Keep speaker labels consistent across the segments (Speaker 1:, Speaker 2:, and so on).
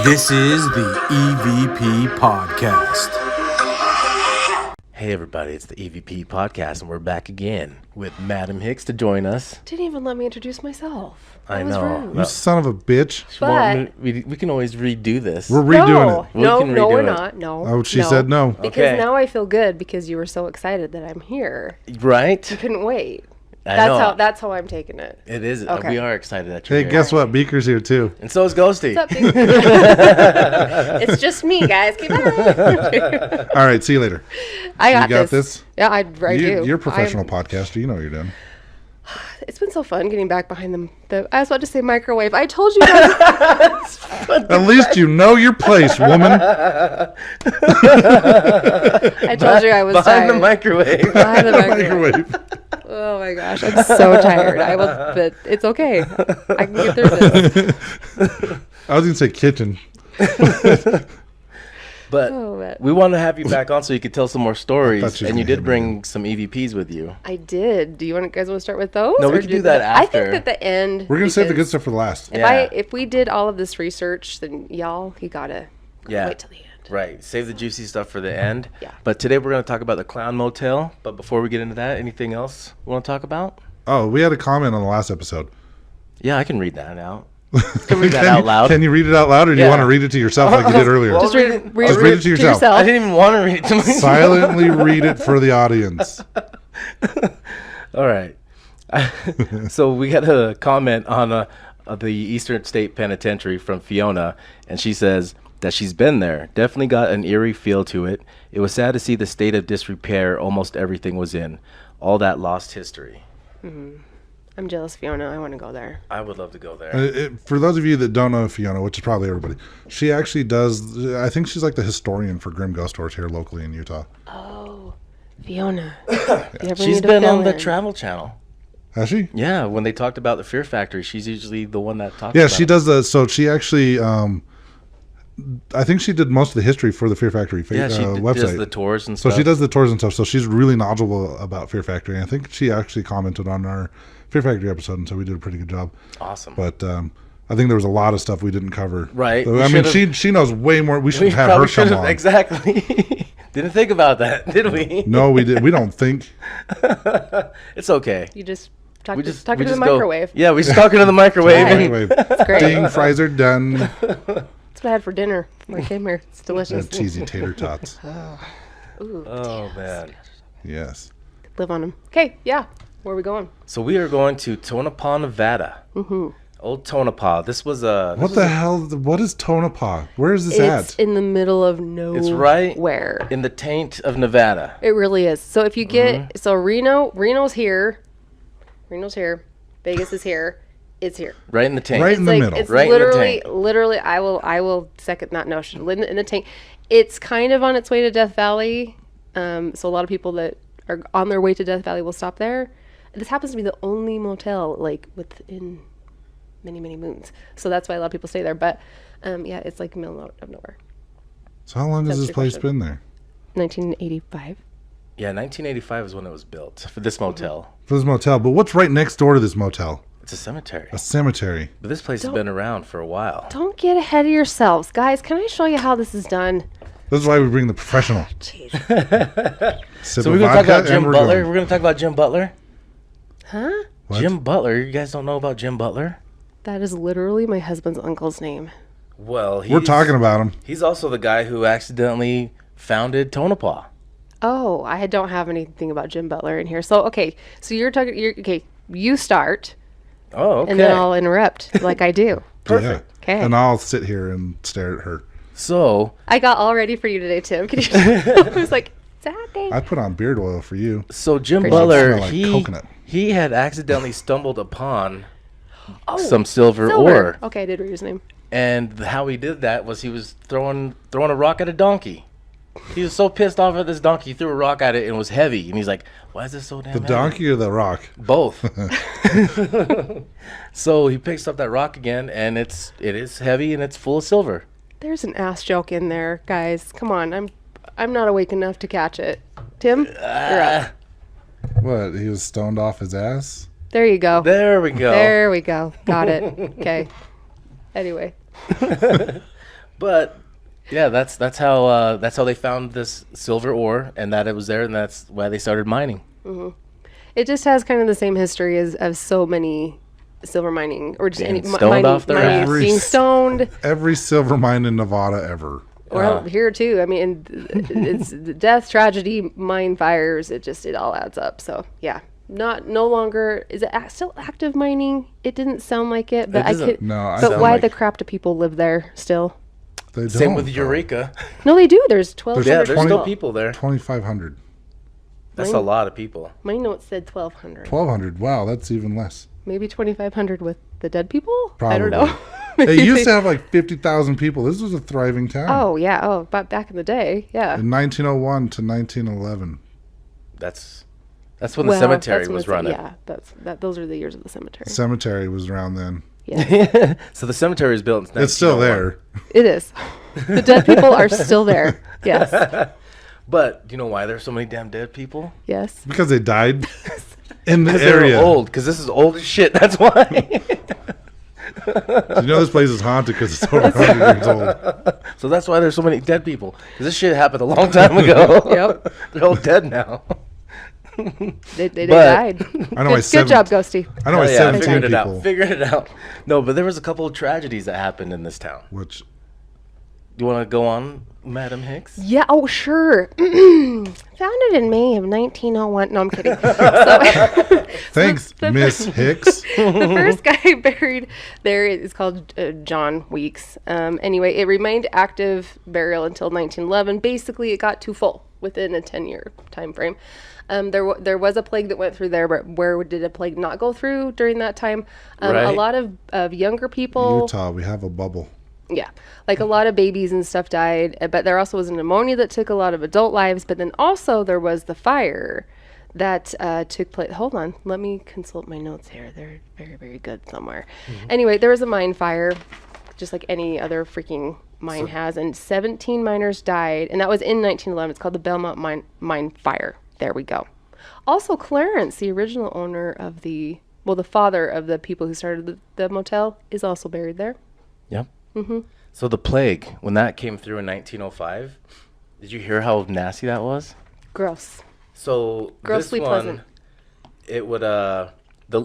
Speaker 1: This is the EVP Podcast.
Speaker 2: Hey everybody, it's the EVP Podcast, and we're back again with Madam Hicks to join us.
Speaker 3: Didn't even let me introduce myself.
Speaker 2: I
Speaker 3: That was
Speaker 2: know.
Speaker 3: rude.
Speaker 4: You son of a bitch.
Speaker 3: But
Speaker 2: we can always redo this.
Speaker 4: We're redoing it.
Speaker 3: No,
Speaker 2: We can
Speaker 3: no,
Speaker 2: redo
Speaker 3: we're
Speaker 2: it.
Speaker 3: not. No.
Speaker 4: Oh, she said no.
Speaker 3: Because
Speaker 2: Okay.
Speaker 3: now I feel good because you were so excited that I'm here.
Speaker 2: Right?
Speaker 3: You couldn't wait.
Speaker 2: I know.
Speaker 3: That's how I'm taking it.
Speaker 2: It is.
Speaker 3: Okay.
Speaker 2: We are excited that you're
Speaker 4: Hey,
Speaker 2: here.
Speaker 4: guess what? Beaker's here too.
Speaker 2: And so is Ghosty.
Speaker 3: What's up, dude? It's just me, guys. Keep on.
Speaker 4: All right, see you later.
Speaker 3: I got,
Speaker 4: You got this?
Speaker 3: Yeah, I do.
Speaker 4: You're a professional podcaster. You know what you're doing.
Speaker 3: It's been so fun getting back behind the I was about to say microwave. I told you guys.
Speaker 4: At least you know your place, woman.
Speaker 3: I told you I was
Speaker 2: Behind
Speaker 3: tired.
Speaker 2: the microwave.
Speaker 3: Behind the microwave.
Speaker 4: Microwave.
Speaker 3: Oh my gosh, I'm so tired. But it's okay. I can get through this.
Speaker 4: I was gonna say kitchen.
Speaker 2: But
Speaker 3: Oh, man.
Speaker 2: we want to have you back on so you could tell some more stories.
Speaker 4: thought she was
Speaker 2: And you
Speaker 4: gonna hit
Speaker 2: did
Speaker 4: me
Speaker 2: bring some EVPs with you.
Speaker 3: I did. Do you guys want to start with those?
Speaker 2: No, we
Speaker 3: or
Speaker 2: can do that
Speaker 3: I
Speaker 2: after.
Speaker 3: think at the end.
Speaker 4: We're gonna save the good
Speaker 3: because
Speaker 4: stuff for the last.
Speaker 2: Yeah.
Speaker 3: If we did all of this research, then you gotta
Speaker 2: Yeah.
Speaker 3: wait till the end.
Speaker 2: Right. Save the juicy stuff for the end.
Speaker 3: Yeah.
Speaker 2: But today we're going to talk about the Clown Motel. But before we get into that, anything else we want to talk about?
Speaker 4: Oh, we had a comment on the last episode.
Speaker 2: Yeah, I can read that out. Can read that out loud.
Speaker 4: Can you read it out loud, or do you
Speaker 2: Yeah.
Speaker 4: want to read it to yourself like you did earlier?
Speaker 2: Well,
Speaker 3: Just
Speaker 2: read
Speaker 3: read,
Speaker 2: it-
Speaker 3: read,
Speaker 4: Just read it to yourself.
Speaker 2: I didn't even want to read it to myself.
Speaker 4: Silently read it for the audience.
Speaker 2: All right. So we got a comment on the Eastern State Penitentiary from Fiona, and she says that she's been there. Definitely got an eerie feel to it. It was sad to see the state of disrepair almost everything was in. All that lost history.
Speaker 3: I'm jealous, Fiona. I want to go there.
Speaker 2: I would love to go there.
Speaker 4: For those of you that don't know Fiona, which is probably everybody, she actually does. I think she's like the historian for Grim Ghost Tours here locally in Utah.
Speaker 3: Oh, Fiona. You ever
Speaker 2: She's
Speaker 3: need to
Speaker 2: been
Speaker 3: fill
Speaker 2: on the
Speaker 3: in?
Speaker 2: Travel Channel.
Speaker 4: Has she?
Speaker 2: Yeah, when they talked about the Fear Factory, she's usually the one that talks
Speaker 4: Yeah,
Speaker 2: about
Speaker 4: she
Speaker 2: it.
Speaker 4: does the. So she actually, I think she did most of the history for the Fear Factory
Speaker 2: Yeah, she
Speaker 4: website.
Speaker 2: does the tours and
Speaker 4: so
Speaker 2: stuff.
Speaker 4: she does the tours and stuff. So she's really knowledgeable about Fear Factory. And I think she actually commented on our Fear Factory episode, and so we did a pretty good job.
Speaker 2: Awesome.
Speaker 4: But I think there was a lot of stuff we didn't cover.
Speaker 2: Right.
Speaker 4: So,
Speaker 2: We
Speaker 4: I mean,
Speaker 2: should've-
Speaker 4: she knows way more. We should
Speaker 2: We
Speaker 4: have
Speaker 2: probably
Speaker 4: her come
Speaker 2: should've-
Speaker 4: on.
Speaker 2: Exactly. Didn't think about that, did we?
Speaker 4: No, we did. We don't think.
Speaker 2: It's okay.
Speaker 3: You just talk
Speaker 2: We
Speaker 3: to,
Speaker 2: just
Speaker 3: talk
Speaker 2: we
Speaker 3: to the
Speaker 2: just go-
Speaker 3: microwave.
Speaker 2: Yeah, we just talking to the microwave.
Speaker 3: Right.
Speaker 4: Microwave.
Speaker 3: great.
Speaker 4: Ding, fries are done.
Speaker 3: That's what I had for dinner when I came here. It's delicious.
Speaker 4: Cheesy tater tots.
Speaker 3: Ooh,
Speaker 2: Oh man.
Speaker 4: Yes.
Speaker 3: live on them. Okay, yeah. Where are we going?
Speaker 2: So we are going to Tonopah, Nevada. Mm-hmm. Old Tonopah. This was a.
Speaker 4: What the hell? What is Tonopah? Where is this
Speaker 3: It's
Speaker 4: at?
Speaker 3: in the middle of nowhere.
Speaker 2: It's right in the taint of Nevada.
Speaker 3: It really is. So if you get so Reno's here. Reno's here. Vegas is here. It's here.
Speaker 2: Right in the taint.
Speaker 4: Right in the
Speaker 3: Like
Speaker 4: middle.
Speaker 3: it's
Speaker 2: Right in the
Speaker 3: literally
Speaker 2: tank.
Speaker 3: literally I will second that notion. In the tank. It's kind of on its way to Death Valley. So a lot of people that are on their way to Death Valley will stop there. This happens to be the only motel like within many moons. So that's why a lot of people stay there. But yeah, it's like middle of nowhere.
Speaker 4: So how long has
Speaker 3: That's
Speaker 4: this
Speaker 3: your
Speaker 4: place
Speaker 3: question.
Speaker 4: been there?
Speaker 3: 1985.
Speaker 2: Yeah, 1985 is when it was built for this motel.
Speaker 4: For this motel. But what's right next door to this motel?
Speaker 2: It's a cemetery.
Speaker 4: A cemetery.
Speaker 2: But this place has been around for a while.
Speaker 3: Don't get ahead of yourselves, guys. Can I show you how this is done?
Speaker 4: This is why we bring the professional.
Speaker 3: Jeez.
Speaker 4: Sip
Speaker 2: So
Speaker 4: of
Speaker 2: we're going to talk
Speaker 4: vodka
Speaker 2: about Jim
Speaker 4: and we're
Speaker 2: Butler.
Speaker 4: going.
Speaker 2: We're going to talk about Jim Butler.
Speaker 3: Huh?
Speaker 4: What?
Speaker 2: Jim Butler. You guys don't know about Jim Butler?
Speaker 3: That is literally my husband's uncle's name.
Speaker 2: Well,
Speaker 4: We're talking about him.
Speaker 2: He's also the guy who accidentally founded Tonopah.
Speaker 3: Oh, I don't have anything about Jim Butler in here. So okay, so okay. You start,
Speaker 2: Oh, okay.
Speaker 3: and then I'll interrupt like I do.
Speaker 2: Perfect.
Speaker 4: Yeah.
Speaker 3: Okay.
Speaker 4: And I'll sit here and stare at her.
Speaker 2: So,
Speaker 3: I got all ready for you today, Tim. Can you? I was like, it's happening.
Speaker 4: I put on beard oil for you.
Speaker 2: Jim
Speaker 3: Appreciate
Speaker 2: Butler,
Speaker 4: Smell like coconut.
Speaker 2: he had accidentally stumbled upon
Speaker 3: Oh,
Speaker 2: some silver ore.
Speaker 3: Okay, I did read his name.
Speaker 2: And how he did that was he was throwing a rock at a donkey. He was so pissed off at this donkey, he threw a rock at it and it was heavy. And he's like, why is this so damn
Speaker 4: The
Speaker 2: heavy?
Speaker 4: donkey or the rock?
Speaker 2: Both. So he picks up that rock again, and it is heavy and it's full of silver.
Speaker 3: There's an ass joke in there, guys. Come on, I'm not awake enough to catch it. Tim, you're up.
Speaker 4: What? He was stoned off his ass?
Speaker 3: There you go.
Speaker 2: There we go.
Speaker 3: There we go. Got it. Okay. Anyway.
Speaker 2: But yeah, that's how they found this silver ore, and that it was there, and that's why they started mining.
Speaker 3: It just has kind of the same history as so many silver mining or just
Speaker 2: Being
Speaker 3: any
Speaker 2: stoned
Speaker 3: mining,
Speaker 2: off their ass.
Speaker 3: being stoned.
Speaker 4: Every silver mine in Nevada ever.
Speaker 3: Or here too. I mean, it's the death, tragedy, mine fires. It all adds up. So yeah, no longer is it still active mining? It didn't sound like it, but
Speaker 2: It
Speaker 3: I
Speaker 2: doesn't-
Speaker 3: could.
Speaker 4: No, I
Speaker 3: But
Speaker 4: sound
Speaker 3: why
Speaker 2: like-
Speaker 3: the crap do people live there still?
Speaker 4: They don't.
Speaker 2: Same with
Speaker 4: though.
Speaker 2: Eureka.
Speaker 3: No, they do. There's 1,200.
Speaker 2: Yeah, there's
Speaker 4: 20
Speaker 2: still people there.
Speaker 4: 2,500.
Speaker 2: That's a lot of people.
Speaker 3: My notes said 1,200.
Speaker 4: 1,200. Wow, that's even less.
Speaker 3: Maybe 2,500 with the dead people.
Speaker 4: Probably.
Speaker 3: I don't know.
Speaker 4: It used to have like 50,000 people. This was a thriving town.
Speaker 3: Oh yeah. Oh, but back in the day, yeah.
Speaker 4: In 1901 to 1911.
Speaker 2: That's when the
Speaker 3: Well,
Speaker 2: cemetery
Speaker 3: that's when
Speaker 2: was
Speaker 3: the-
Speaker 2: running.
Speaker 3: Yeah, those are the years of the cemetery.
Speaker 4: The cemetery was around then.
Speaker 3: Yeah,
Speaker 2: So the cemetery was built in
Speaker 4: It's still
Speaker 2: 1901.
Speaker 4: there.
Speaker 3: it is. The dead people are still there. Yes,
Speaker 2: But do you know why there's so many damn dead people?
Speaker 3: yes.
Speaker 4: Because they died in the
Speaker 2: Because they
Speaker 4: area.
Speaker 2: were old. Because this is old as shit. That's why.
Speaker 4: You know this place is haunted because it's over 100 years old.
Speaker 2: So that's why there's so many dead people. Because this shit happened a long time ago.
Speaker 3: Yep.
Speaker 2: They're all dead now.
Speaker 3: They
Speaker 2: But-
Speaker 3: died.
Speaker 4: I know why
Speaker 3: Good job, Ghosty.
Speaker 4: I know why
Speaker 2: Oh, yeah,
Speaker 4: 17
Speaker 2: figured it
Speaker 4: people.
Speaker 2: out. Figured it out. No, but there was a couple of tragedies that happened in this town.
Speaker 4: Which
Speaker 2: You want to go on, Madam Hicks?
Speaker 3: Yeah. Oh, sure. Founded in May of 1901. No, I'm kidding. So,
Speaker 4: thanks, Miss Hicks.
Speaker 3: the first guy buried there is called John Weeks. Anyway, it remained active burial until 1911. Basically, it got too full within a 10-year time frame. There was a plague that went through there, but where did a plague not go through during that time? A
Speaker 2: Right.
Speaker 3: lot of younger people.
Speaker 4: Utah, we have a bubble.
Speaker 3: Yeah, like a lot of babies and stuff died, but there also was a pneumonia that took a lot of adult lives. But then also there was the fire that took place. Hold on, let me consult my notes here. They're very, very good somewhere. Anyway, there was a mine fire, just like any other freaking mine has, and 17 miners died, and that was in 1911. It's called the Belmont Mine Fire. There we go. Also, Clarence, the original owner of the father of the people who started the motel, is also buried there.
Speaker 2: Yep. So the plague, when that came through in 1905, did you hear how nasty that was?
Speaker 3: Gross.
Speaker 2: So
Speaker 3: Grossly
Speaker 2: this one,
Speaker 3: pleasant.
Speaker 2: it would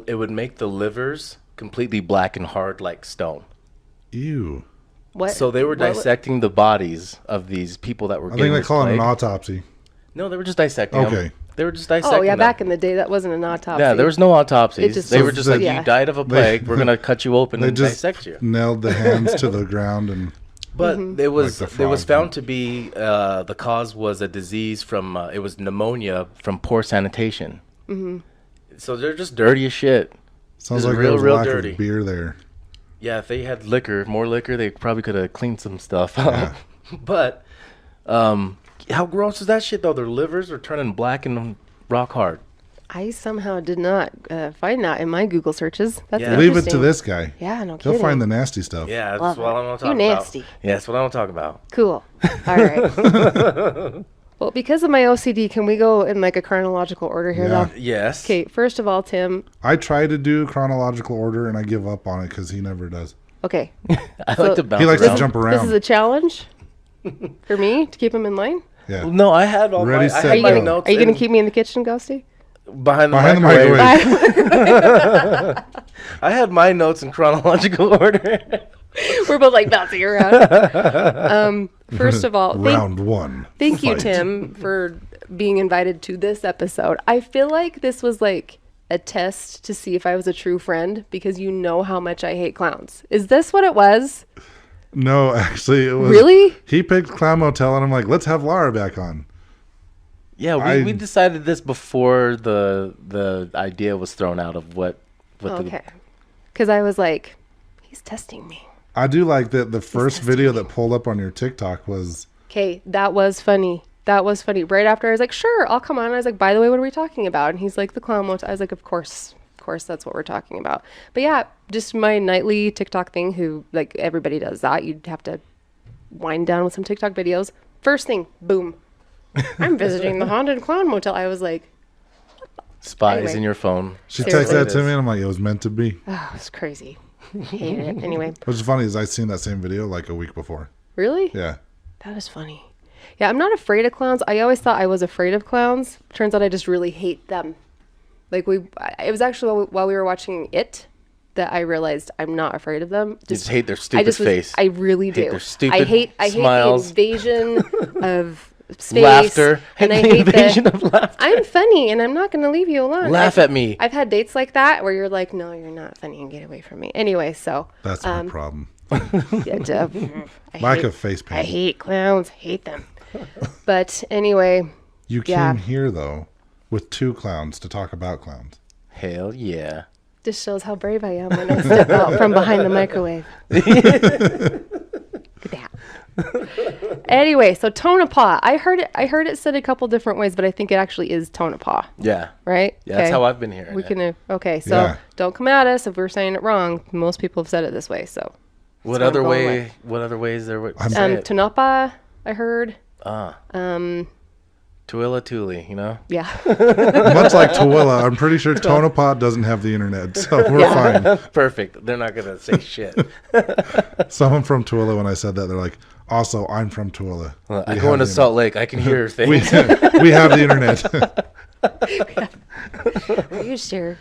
Speaker 2: it would make the livers completely black and hard like stone.
Speaker 4: Ew.
Speaker 3: What?
Speaker 2: So they were
Speaker 3: what-
Speaker 2: dissecting the bodies of these people that were
Speaker 4: I
Speaker 2: getting
Speaker 4: think they
Speaker 2: this
Speaker 4: call it an
Speaker 2: plague.
Speaker 4: autopsy.
Speaker 2: No, they were just dissecting them.
Speaker 4: Okay.
Speaker 2: They were just dissecting
Speaker 3: Oh yeah,
Speaker 2: them.
Speaker 3: back in the day, that wasn't an autopsy.
Speaker 2: Yeah, there was no autopsies.
Speaker 3: just-
Speaker 2: They were
Speaker 3: So
Speaker 2: just
Speaker 4: they-
Speaker 2: like,
Speaker 3: yeah.
Speaker 2: you died of a plague. We're gonna cut you open
Speaker 4: They
Speaker 2: and
Speaker 4: just
Speaker 2: dissect you.
Speaker 4: nailed the hands to the ground and
Speaker 2: But it was
Speaker 4: Like the
Speaker 2: it was
Speaker 4: frog
Speaker 2: found to be the cause was a disease from it was pneumonia from poor sanitation. So they're just dirty as shit.
Speaker 4: sounds
Speaker 2: Just
Speaker 4: like
Speaker 2: real,
Speaker 4: there was a
Speaker 2: real
Speaker 4: lack
Speaker 2: dirty.
Speaker 4: of beer there.
Speaker 2: Yeah, if they had more liquor, they probably could have cleaned some stuff up. But how gross is that shit though? Their livers are turning black and rock hard.
Speaker 3: I somehow did not find that in my Google searches. That's
Speaker 2: Yeah.
Speaker 4: Leave it to
Speaker 3: interesting.
Speaker 4: this guy.
Speaker 3: Yeah, no
Speaker 4: He'll
Speaker 3: kidding.
Speaker 4: find the nasty stuff.
Speaker 2: Yeah, that's
Speaker 3: Love
Speaker 2: what
Speaker 3: it.
Speaker 2: I want to
Speaker 3: You
Speaker 2: talk
Speaker 3: nasty.
Speaker 2: about. Yeah, that's what I want to talk about.
Speaker 3: Cool. All right. Well, because of my OCD, can we go in like a chronological order here,
Speaker 4: Yeah.
Speaker 3: though?
Speaker 2: Yes.
Speaker 3: Okay. First of all, Tim.
Speaker 4: I try to do chronological order and I give up on it because he never does.
Speaker 3: Okay.
Speaker 2: I
Speaker 3: So-
Speaker 2: like to bounce
Speaker 4: He likes
Speaker 2: around.
Speaker 4: to jump
Speaker 3: This is
Speaker 4: around.
Speaker 3: a challenge for me to keep him in line.
Speaker 4: Yeah.
Speaker 2: No, I had all
Speaker 4: Ready,
Speaker 2: my,
Speaker 4: set,
Speaker 2: I
Speaker 3: Are
Speaker 2: had
Speaker 3: you
Speaker 2: my
Speaker 3: gonna,
Speaker 2: notes
Speaker 3: are you gonna
Speaker 2: in-
Speaker 3: keep me in the kitchen, Ghosty?
Speaker 2: behind the
Speaker 4: Behind the
Speaker 2: microwave.
Speaker 4: microwave.
Speaker 2: I had my notes in chronological order.
Speaker 3: We're both like bouncing around. First of all,
Speaker 4: Round one.
Speaker 3: thank you,
Speaker 4: Fight.
Speaker 3: Tim, for being invited to this episode. I feel like this was like a test to see if I was a true friend because you know how much I hate clowns. Is this what it was?
Speaker 4: No, actually, it was.
Speaker 3: Really?
Speaker 4: He picked Clown Motel and I'm like, let's have Laura back on.
Speaker 2: Yeah, we decided this before the idea was thrown out of what
Speaker 3: Okay. Because I was like, he's testing me.
Speaker 4: I do like that the first video that pulled up on your TikTok was
Speaker 3: Okay, that was funny. That was funny. Right after I was like, sure, I'll come on. I was like, by the way, what are we talking about? And he's like, the Clown Motel. I was like, of course, that's what we're talking about. But yeah, just my nightly TikTok thing. Who like everybody does that. You'd have to wind down with some TikTok videos. First thing, boom. I'm visiting the haunted Clown Motel. I was like,
Speaker 2: spies
Speaker 3: Anyway.
Speaker 2: in your phone.
Speaker 4: she
Speaker 3: Seriously.
Speaker 4: texted that to me and I'm like, it was meant to be.
Speaker 3: oh, it's crazy. Hated it. Anyway,
Speaker 4: Which is funny is I seen that same video like a week before.
Speaker 3: Really?
Speaker 4: Yeah.
Speaker 3: That is funny. Yeah, I'm not afraid of clowns. I always thought I was afraid of clowns. Turns out I just really hate them. Like it was actually while we were watching It that I realized I'm not afraid of them.
Speaker 2: You just hate their stupid face.
Speaker 3: I really do.
Speaker 2: Hate their stupid
Speaker 3: I hate the
Speaker 2: smiles.
Speaker 3: invasion of space.
Speaker 2: Laughter.
Speaker 3: And I
Speaker 2: the
Speaker 3: hate
Speaker 2: invasion of laughter.
Speaker 3: I'm funny and I'm not going to leave you alone.
Speaker 2: Laugh at me.
Speaker 3: I've had dates like that where you're like, no, you're not funny and get away from me. Anyway, so.
Speaker 4: That's my problem.
Speaker 3: Yeah,
Speaker 4: Lack of face
Speaker 3: I
Speaker 4: paint.
Speaker 3: hate clowns. Hate them. But anyway.
Speaker 4: You
Speaker 3: Yeah.
Speaker 4: came here, though, with 2 clowns to talk about clowns.
Speaker 2: Hell yeah.
Speaker 3: Just shows how brave I am when I step out from behind the microwave. Anyway, so Tonopah. I heard it said a couple different ways, but I think it actually is Tonopah.
Speaker 2: Yeah.
Speaker 3: Right?
Speaker 2: Yeah, that's
Speaker 3: Okay.
Speaker 2: how I've been hearing
Speaker 3: We
Speaker 2: it.
Speaker 3: can okay, so
Speaker 4: Yeah.
Speaker 3: don't come at us if we're saying it wrong. Most people have said it this way, so
Speaker 2: What
Speaker 3: that's
Speaker 2: other
Speaker 3: I'm going
Speaker 2: way?
Speaker 3: with.
Speaker 2: What other ways there would say it?
Speaker 3: Tonopah, I heard.
Speaker 2: Tuilla Thule, you know?
Speaker 3: Yeah.
Speaker 4: Much like Tooele, I'm pretty sure Tonopah doesn't have the internet, so we're fine.
Speaker 2: Perfect. They're not gonna say shit.
Speaker 4: Someone from Tooele, when I said that, they're like, also, I'm from Tooele.
Speaker 2: Well, I go into Salt Lake. I can hear things.
Speaker 4: We have the internet.
Speaker 3: Are you sure?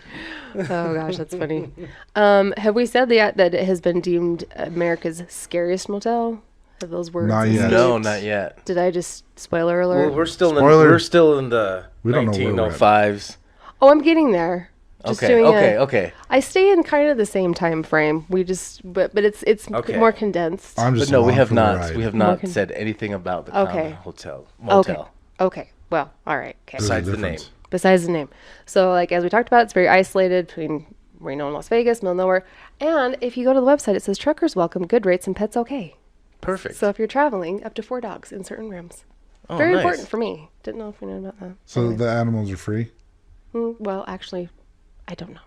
Speaker 3: Oh gosh, that's funny. Have we said that it has been deemed America's scariest motel? Have those words?
Speaker 4: Not yet.
Speaker 2: No,
Speaker 3: escaped?
Speaker 2: not yet.
Speaker 3: Did I just spoiler alert?
Speaker 2: Well, we're still
Speaker 4: Spoiler.
Speaker 2: in the
Speaker 4: We don't know where we're at.
Speaker 2: 1905s.
Speaker 3: Oh, I'm getting there. Just
Speaker 2: Okay,
Speaker 3: doing
Speaker 2: okay.
Speaker 3: I stay in kind of the same time frame. We just, but it's
Speaker 2: Okay.
Speaker 3: more condensed.
Speaker 4: I'm
Speaker 2: But
Speaker 4: just
Speaker 2: no, we
Speaker 4: along
Speaker 2: have
Speaker 4: for the
Speaker 2: not.
Speaker 4: ride.
Speaker 2: We have
Speaker 3: More
Speaker 2: not
Speaker 3: con-
Speaker 2: said anything about the Clown
Speaker 3: Okay.
Speaker 2: Hotel
Speaker 3: Okay.
Speaker 2: motel.
Speaker 3: Okay. Well, all right. Okay.
Speaker 4: There's a
Speaker 2: Besides the name.
Speaker 4: difference.
Speaker 3: Besides the name. So, like, as we talked about, it's very isolated between Reno and Las Vegas, middle of nowhere. And if you go to the website, it says truckers welcome, good rates, and pets okay.
Speaker 2: Perfect.
Speaker 3: So if you're traveling, up to 4 dogs in certain rooms.
Speaker 2: Oh,
Speaker 3: Very
Speaker 2: nice.
Speaker 3: important for me. Didn't know if you knew about that.
Speaker 4: So
Speaker 3: Anyway.
Speaker 4: the animals are free?
Speaker 3: Well, actually, I don't know.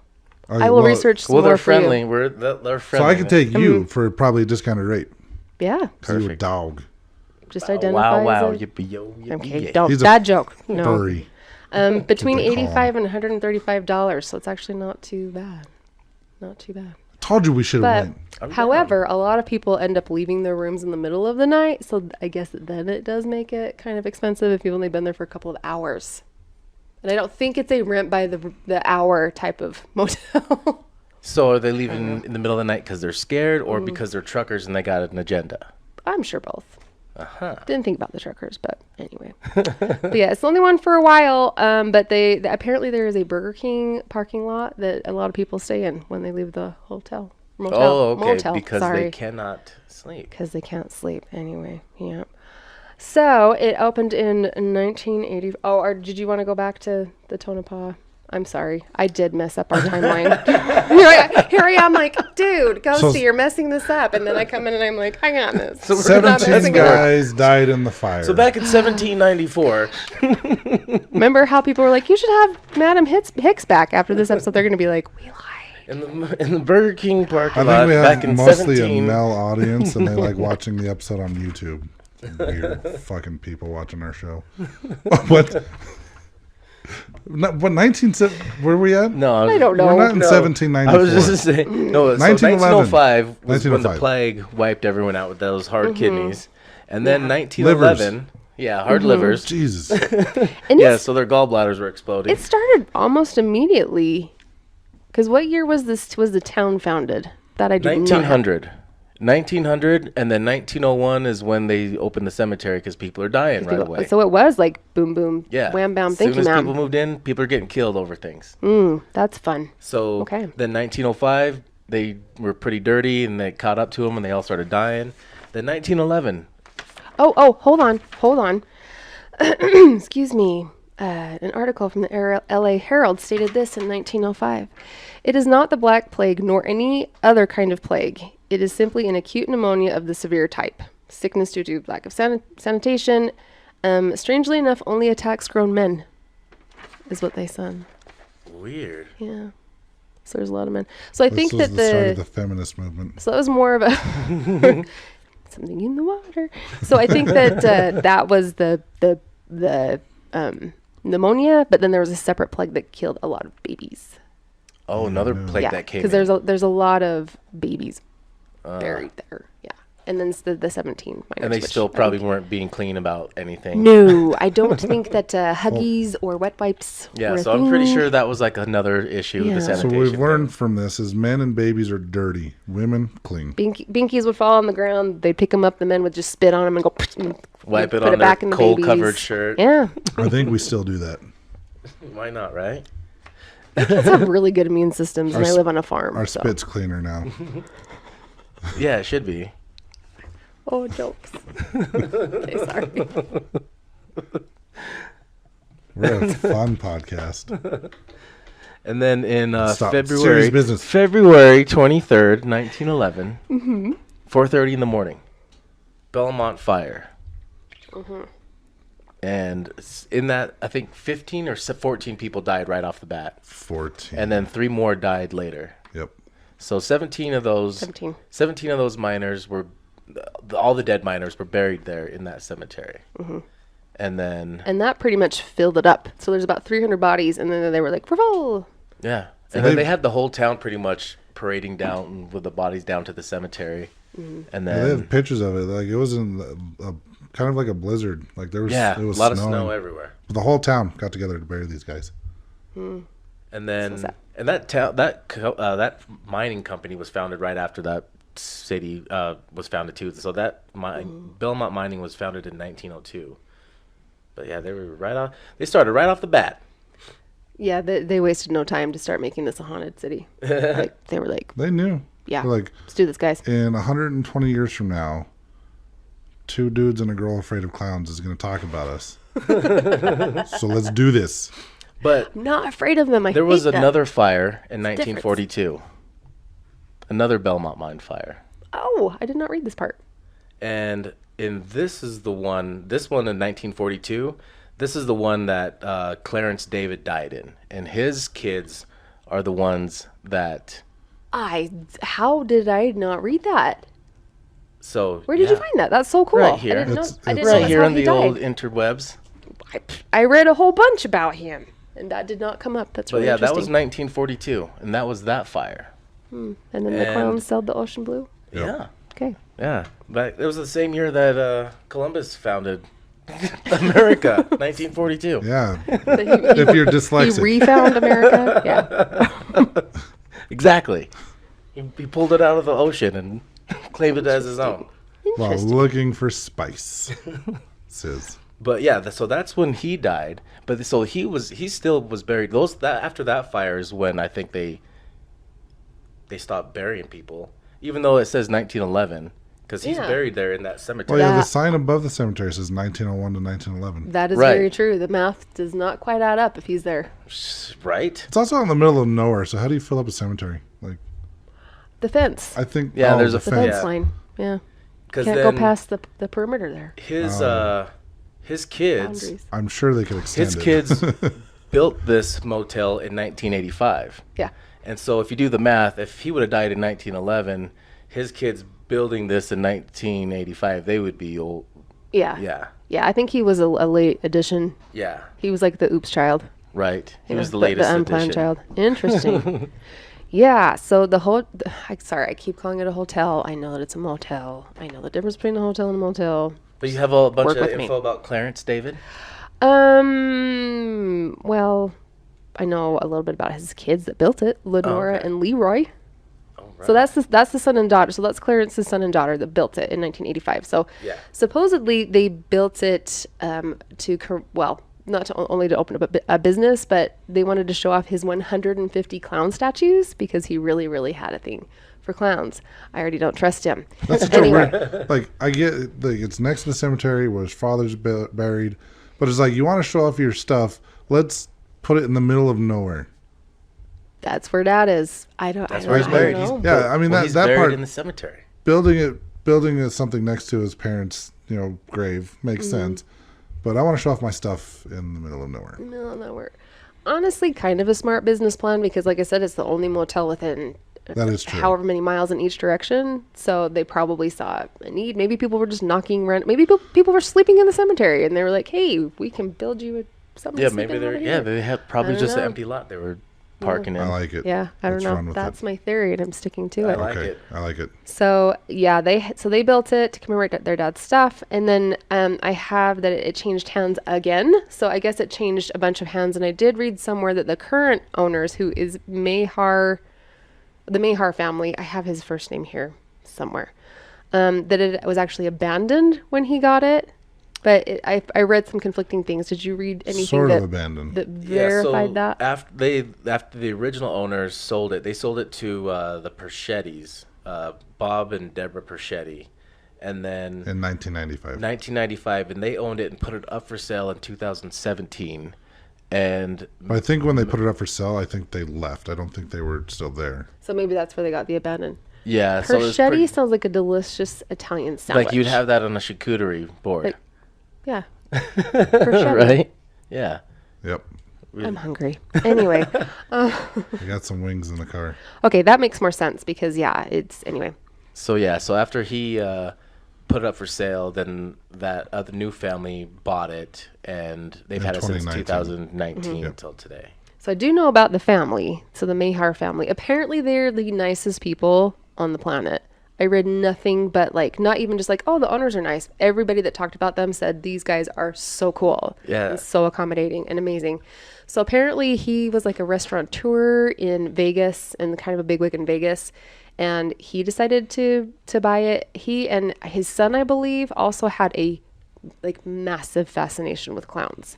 Speaker 4: Oh,
Speaker 3: I will
Speaker 4: well,
Speaker 3: research some
Speaker 2: Well,
Speaker 3: more
Speaker 2: they're
Speaker 3: for you.
Speaker 2: friendly. They're
Speaker 4: So
Speaker 2: friendly.
Speaker 4: I could take you for probably a discounted rate.
Speaker 3: Yeah.
Speaker 4: 'Cause you a
Speaker 2: Perfect.
Speaker 4: dog.
Speaker 3: Just
Speaker 2: Wow,
Speaker 3: identify
Speaker 2: wow.
Speaker 3: as a-
Speaker 2: Yippee yo, yippee
Speaker 3: Okay,
Speaker 2: yay.
Speaker 3: don't.
Speaker 4: He's a
Speaker 3: Bad joke. No.
Speaker 4: Furry.
Speaker 3: Between
Speaker 4: they call
Speaker 3: 85 and $135, so it's actually not too bad. Not too bad.
Speaker 4: Told you we should have
Speaker 3: But,
Speaker 4: went.
Speaker 3: however, a lot of people end up leaving their rooms in the middle of the night, so I guess then it does make it kind of expensive if you've only been there for a couple of hours. And I don't think it's a rent by the hour type of motel.
Speaker 2: So are they leaving in the middle of the night because they're scared or because they're truckers and they got an agenda?
Speaker 3: I'm sure both. Didn't think about the truckers, but anyway. But yeah, it's the only one for a while. But apparently there is a Burger King parking lot that a lot of people stay in when they leave the hotel. Motel.
Speaker 2: Oh, okay.
Speaker 3: Motel,
Speaker 2: Because
Speaker 3: sorry.
Speaker 2: they cannot sleep.
Speaker 3: Because they can't sleep. Anyway, yeah. So it opened in 1980. Oh, or did you want to go back to the Tonopah? I'm sorry. I did mess up our timeline. Here I am like, dude, Ghosty,
Speaker 4: So-
Speaker 3: you're messing this up. And then I come in and I'm like, I got this.
Speaker 2: So we're not
Speaker 4: 17
Speaker 2: messing it up.
Speaker 4: guys died in the fire.
Speaker 2: So back in 1794,
Speaker 3: Remember how people were like, you should have Madam Hicks back after this episode? They're going to be like, we lied.
Speaker 2: in the Burger King parking
Speaker 4: I
Speaker 2: lot
Speaker 4: think we
Speaker 2: back
Speaker 4: have
Speaker 2: in
Speaker 4: mostly
Speaker 2: 17.
Speaker 4: a male audience, and they like watching the episode on YouTube. Weird fucking people watching our show. What? What 19? Where we at?
Speaker 2: No,
Speaker 3: I don't know.
Speaker 4: We're not in
Speaker 2: No.
Speaker 4: 1794.
Speaker 2: I was just saying. No, so
Speaker 4: 1911.
Speaker 2: 1905 was when the
Speaker 4: 1905.
Speaker 2: plague wiped everyone out with those hard
Speaker 3: Mm-hmm.
Speaker 2: kidneys, and then 1911, yeah, hard livers.
Speaker 4: Jesus.
Speaker 3: And
Speaker 2: Yeah, so their gallbladders were exploding.
Speaker 3: it started almost immediately. Because what year was the town founded? That I did not.
Speaker 2: 1900, and then 1901 is when they opened the cemetery because people are dying right away.
Speaker 3: So it was like boom, boom,
Speaker 2: Yeah,
Speaker 3: wham, bam.
Speaker 2: As
Speaker 3: Thank
Speaker 2: soon
Speaker 3: you,
Speaker 2: as
Speaker 3: ma'am.
Speaker 2: people moved in, people are getting killed over things.
Speaker 3: That's fun.
Speaker 2: So
Speaker 3: Okay.
Speaker 2: then 1905, they were pretty dirty, and they caught up to them, and they all started dying. Then 1911,
Speaker 3: Oh, hold on. Excuse me. An article from the LA Herald stated this in 1905. It is not the Black Plague nor any other kind of plague. It is simply an acute pneumonia of the severe type. Sickness due to lack of sanitation. Strangely enough, only attacks grown men, is what they said.
Speaker 2: weird.
Speaker 3: Yeah. So there's a lot of men. So I
Speaker 4: This
Speaker 3: think
Speaker 4: was
Speaker 3: that
Speaker 4: the start of the feminist movement.
Speaker 3: So that was more of a something in the water. So I think that that was the pneumonia, but then there was a separate plague that killed a lot of babies.
Speaker 2: Oh, another plague
Speaker 3: Yeah,
Speaker 2: that came.
Speaker 3: because there's a lot of babies buried there. Yeah. and then the 17 minors.
Speaker 2: And they
Speaker 3: which
Speaker 2: still
Speaker 3: I
Speaker 2: probably
Speaker 3: think-
Speaker 2: weren't being clean about anything.
Speaker 3: No, I don't think that Huggies or wet wipes.
Speaker 2: Yeah,
Speaker 3: were a
Speaker 2: so I'm pretty
Speaker 3: thing.
Speaker 2: sure that was like another issue.
Speaker 3: Yeah.
Speaker 2: The
Speaker 3: So
Speaker 4: So
Speaker 2: sanitation
Speaker 4: we've
Speaker 2: thing.
Speaker 4: learned from this is men and babies are dirty, women clean.
Speaker 3: Binkies would fall on the ground. They'd pick them up. The men would just spit on them and go and
Speaker 2: Wipe it
Speaker 3: put
Speaker 2: on
Speaker 3: it back
Speaker 2: their
Speaker 3: in the
Speaker 2: coal-covered
Speaker 3: babies.
Speaker 2: shirt.
Speaker 3: Yeah,
Speaker 4: I think we still do that.
Speaker 2: Why not, right?
Speaker 3: kids have really good immune systems, and I live on a farm.
Speaker 4: Our
Speaker 3: so.
Speaker 4: spit's cleaner now.
Speaker 2: Yeah, it should be.
Speaker 3: Oh, jokes. Okay, sorry.
Speaker 4: We're a fun podcast.
Speaker 2: And then in
Speaker 4: Stop.
Speaker 2: February,
Speaker 4: Serious business.
Speaker 2: February 23rd, 1911, 4:30 in the morning, Belmont fire. And in that, I think 15 or 14 people died right off the bat.
Speaker 4: 14.
Speaker 2: And then 3 more died later.
Speaker 4: Yep.
Speaker 2: So 17 of those 17 of those miners were all the dead miners were buried there in that cemetery. And then
Speaker 3: And that pretty much filled it up. So there's about 300 bodies, and then they were like, "Bravo!"
Speaker 2: yeah. And then they had the whole town pretty much parading down with the bodies down to the cemetery. And
Speaker 4: Yeah, they
Speaker 2: then
Speaker 4: have pictures of it. Like it was in a kind of like a blizzard. Like there was
Speaker 2: yeah,
Speaker 4: it was
Speaker 2: a lot of
Speaker 4: snowing.
Speaker 2: snow everywhere.
Speaker 4: The whole town got together to bury these guys.
Speaker 2: And then
Speaker 3: sad.
Speaker 2: and that town that mining company was founded right after that city was founded too. So that Belmont Mining was founded in 1902. But yeah, they were they started right off the bat.
Speaker 3: Yeah, they wasted no time to start making this a haunted city. Like, they were like,
Speaker 4: They knew.
Speaker 3: "Yeah,
Speaker 4: They're like
Speaker 3: let's do this, guys."
Speaker 4: in 120 years from now, 2 dudes and a girl afraid of clowns is going to talk about us. So let's do this.
Speaker 2: But
Speaker 3: I'm not afraid of them.
Speaker 2: there was
Speaker 3: hate them.
Speaker 2: another fire in
Speaker 3: It's different.
Speaker 2: 1942. Another Belmont mine fire.
Speaker 3: Oh, I did not read this part.
Speaker 2: And this one in 1942, this is the one that Clarence David died in. And his kids are the ones that...
Speaker 3: How did I not read that?
Speaker 2: So
Speaker 3: Where did you find that? That's so cool.
Speaker 2: Right here.
Speaker 3: I didn't know,
Speaker 4: It's
Speaker 3: I didn't know
Speaker 2: Right
Speaker 3: that's
Speaker 2: here
Speaker 3: how
Speaker 2: on
Speaker 3: he
Speaker 2: the
Speaker 3: died.
Speaker 2: old interwebs.
Speaker 3: I read a whole bunch about him, and that did not come up. That's
Speaker 2: But
Speaker 3: really
Speaker 2: yeah, that was
Speaker 3: interesting.
Speaker 2: 1942, and that was that fire.
Speaker 3: And then the
Speaker 2: and-
Speaker 3: clowns sailed the ocean blue.
Speaker 4: Yep.
Speaker 2: Yeah.
Speaker 3: Okay.
Speaker 2: Yeah. But it was the same year that Columbus founded America, 1942.
Speaker 4: Yeah.
Speaker 3: But
Speaker 4: If you're
Speaker 3: he
Speaker 4: dyslexic.
Speaker 3: refound America. Yeah.
Speaker 2: Exactly. He pulled it out of the ocean and claimed it as his own.
Speaker 4: While looking for spice. Says.
Speaker 2: But yeah, so that's when he died. But so he still was buried. After that fire is when I think they stopped burying people, even though it says 1911, because he's
Speaker 3: Yeah.
Speaker 2: buried there in that
Speaker 4: Oh
Speaker 2: cemetery.
Speaker 4: yeah, the
Speaker 3: That-
Speaker 4: sign above the cemetery says 1901 to 1911.
Speaker 3: That is
Speaker 2: Right.
Speaker 3: very true. The math does not quite add up if he's there.
Speaker 2: Right?
Speaker 4: It's also out in the middle of nowhere, so how do you fill up a cemetery? Like
Speaker 3: The fence.
Speaker 4: I think
Speaker 2: Yeah, there's a
Speaker 3: The
Speaker 2: fence.
Speaker 3: fence
Speaker 2: Yeah.
Speaker 3: line. Yeah.
Speaker 2: Because
Speaker 3: Can't
Speaker 2: then
Speaker 3: go past the perimeter there.
Speaker 2: his kids
Speaker 3: Boundaries.
Speaker 4: I'm sure they could extend
Speaker 2: his
Speaker 4: it.
Speaker 2: kids built this motel in 1985.
Speaker 3: Yeah.
Speaker 2: And so if you do the math, if he would have died in 1911, his kids building this in 1985, they would be old.
Speaker 3: Yeah.
Speaker 2: Yeah.
Speaker 3: Yeah, I think he was a late addition.
Speaker 2: Yeah.
Speaker 3: He was like the oops child.
Speaker 2: Right. He
Speaker 3: You
Speaker 2: was
Speaker 3: know,
Speaker 2: the latest
Speaker 3: the unplanned
Speaker 2: addition.
Speaker 3: child. Interesting. Yeah, so sorry, I keep calling it a hotel. I know that it's a motel. I know the difference between a hotel and a motel.
Speaker 2: But you have a bunch
Speaker 3: Work
Speaker 2: of
Speaker 3: with me.
Speaker 2: info about Clarence David?
Speaker 3: Well, I know a little bit about his kids that built it, Lenora
Speaker 2: okay.
Speaker 3: and Leroy.
Speaker 2: Oh, right.
Speaker 3: So that's the son and daughter. So that's Clarence's son and daughter that built it in 1985. So
Speaker 2: Yeah.
Speaker 3: supposedly they built it not only to open up a business, but they wanted to show off his 150 clown statues because he really, really had a thing for clowns. I already don't trust him.
Speaker 4: That's such a weird. Like I get, like it's next to the cemetery where his father's buried, but it's like you want to show off your stuff. Let's put it in the middle of nowhere.
Speaker 3: That's where Dad is. I don't
Speaker 2: That's
Speaker 3: know.
Speaker 2: where he's buried.
Speaker 3: know.
Speaker 4: Yeah, I mean
Speaker 2: He's
Speaker 4: that
Speaker 2: buried
Speaker 4: part
Speaker 2: in the cemetery.
Speaker 4: building something next to his parents' grave makes sense. But I want to show off my stuff in the middle of nowhere.
Speaker 3: No, we're honestly kind of a smart business plan because, like I said, it's the only motel within
Speaker 4: That is true.
Speaker 3: however many miles in each direction. So they probably saw a need. Maybe people were just knocking around. Maybe people were sleeping in the cemetery and they were like, "Hey, we can build you something."
Speaker 2: Yeah,
Speaker 3: to sleep
Speaker 2: maybe
Speaker 3: in over
Speaker 2: they
Speaker 3: here."
Speaker 2: had probably
Speaker 3: I don't
Speaker 2: just an
Speaker 3: know.
Speaker 2: empty lot they were parking in.
Speaker 4: I like it.
Speaker 3: Yeah, I don't
Speaker 4: Let's run
Speaker 3: know.
Speaker 4: with
Speaker 3: That's
Speaker 4: it.
Speaker 3: my theory, and I'm sticking to it.
Speaker 2: I like
Speaker 4: Okay,
Speaker 2: it.
Speaker 4: I like it.
Speaker 3: So yeah, they built it to commemorate their dad's stuff, and then I have that it changed hands again. So I guess it changed a bunch of hands, and I did read somewhere that the current owners, who is Mahar, the Mahar family, I have his first name here somewhere, that it was actually abandoned when he got it. But I read some conflicting things. Did you read anything
Speaker 4: Sort of
Speaker 3: that
Speaker 4: abandoned.
Speaker 3: verified that?
Speaker 2: After the original owners sold it, they sold it to the Perchettis, Bob and Deborah Perchetti, and then
Speaker 4: In 1995.
Speaker 2: 1995, and they owned it and put it up for sale in 2017. And
Speaker 4: But I think when they put it up for sale, I think they left. I don't think they were still there.
Speaker 3: So maybe that's where they got the abandoned.
Speaker 2: yeah, so it was
Speaker 3: Perchetti sounds like a delicious Italian sandwich.
Speaker 2: like you'd have that on a charcuterie board,
Speaker 3: Like- Yeah. Perchetti.
Speaker 2: right? Yeah.
Speaker 4: Yep.
Speaker 3: I'm hungry. Anyway.
Speaker 4: I got some wings in the car.
Speaker 3: Okay, that makes more sense because, yeah, it's... Anyway.
Speaker 2: So yeah, so after he put it up for sale, then that other new family bought it, and they've
Speaker 4: In
Speaker 2: had it since
Speaker 4: 2019.
Speaker 2: 2019 until today.
Speaker 3: So I do know about the family. So the Mahar family. Apparently they're the nicest people on the planet. I read nothing but like, not even just like, oh, the owners are nice. Everybody that talked about them said these guys are so cool.
Speaker 2: Yeah.
Speaker 3: And so accommodating and amazing. So apparently he was like a restaurateur in Vegas and kind of a bigwig in Vegas. And he decided to buy it. He and his son, I believe, also had a like massive fascination with clowns.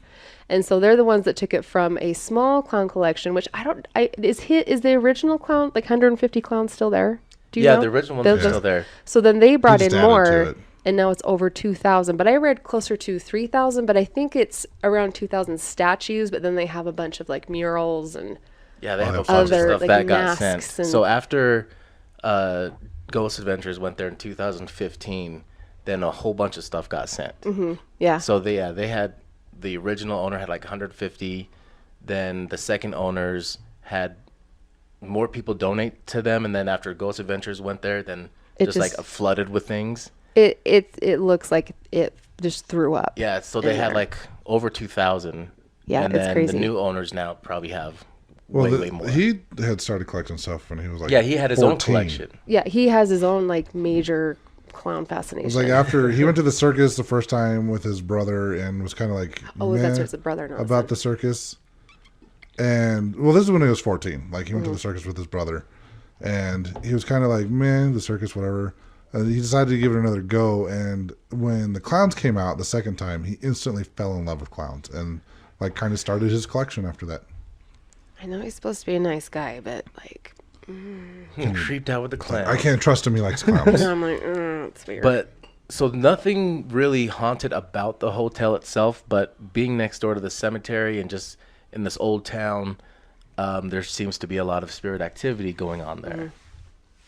Speaker 3: And so they're the ones that took it from a small clown collection, which is the original clown, like 150 clowns still there? Do you
Speaker 2: Yeah,
Speaker 3: know?
Speaker 2: the original ones are still there.
Speaker 3: So then they brought
Speaker 4: just
Speaker 3: in
Speaker 4: added to
Speaker 3: more,
Speaker 4: it.
Speaker 3: and now it's over 2,000. But I read closer to 3,000, but I think it's around 2,000 statues. But then they have a bunch of like murals and
Speaker 2: Yeah, they have a
Speaker 4: have
Speaker 2: bunch of
Speaker 3: other,
Speaker 2: stuff
Speaker 3: like,
Speaker 2: that got sent.
Speaker 3: masks and-
Speaker 2: So after Ghost Adventures went there in 2015, then a whole bunch of stuff got sent.
Speaker 3: yeah.
Speaker 2: So they had the original owner had like 150. Then the second owners had more people donate to them, and then after Ghost Adventures went there, then
Speaker 3: It
Speaker 2: just like
Speaker 3: just-
Speaker 2: flooded with things.
Speaker 3: It looks like it just threw up.
Speaker 2: Yeah, so they
Speaker 3: in
Speaker 2: had
Speaker 3: there.
Speaker 2: like over 2,000.
Speaker 3: Yeah,
Speaker 2: and
Speaker 3: it's
Speaker 2: then
Speaker 3: crazy.
Speaker 2: the new owners now probably have
Speaker 4: Well,
Speaker 2: way more.
Speaker 4: he had started collecting stuff when he was like
Speaker 2: Yeah, he had his own
Speaker 4: 14.
Speaker 2: collection.
Speaker 3: Yeah, he has his own like major clown
Speaker 4: It
Speaker 3: fascination.
Speaker 4: was like after he went to the circus the first time with his brother and was kind of like
Speaker 3: Oh, that's
Speaker 4: meh
Speaker 3: his brother, not his
Speaker 4: about
Speaker 3: son.
Speaker 4: the circus. And well, this is when he was 14. Like he went to
Speaker 3: Mm-hmm.
Speaker 4: the circus with his brother, and he was kind of like, man, the circus, whatever. He decided to give it another go, and when the clowns came out the second time, he instantly fell in love with clowns and like kind of started his collection after that.
Speaker 3: I know he's supposed to be a nice guy, but like,
Speaker 2: Creeped out with the clown.
Speaker 4: I can't trust him. He likes clowns.
Speaker 3: I'm like, it's weird.
Speaker 2: But so nothing really haunted about the hotel itself, but being next door to the cemetery and just in this old town, there seems to be a lot of spirit activity going on there.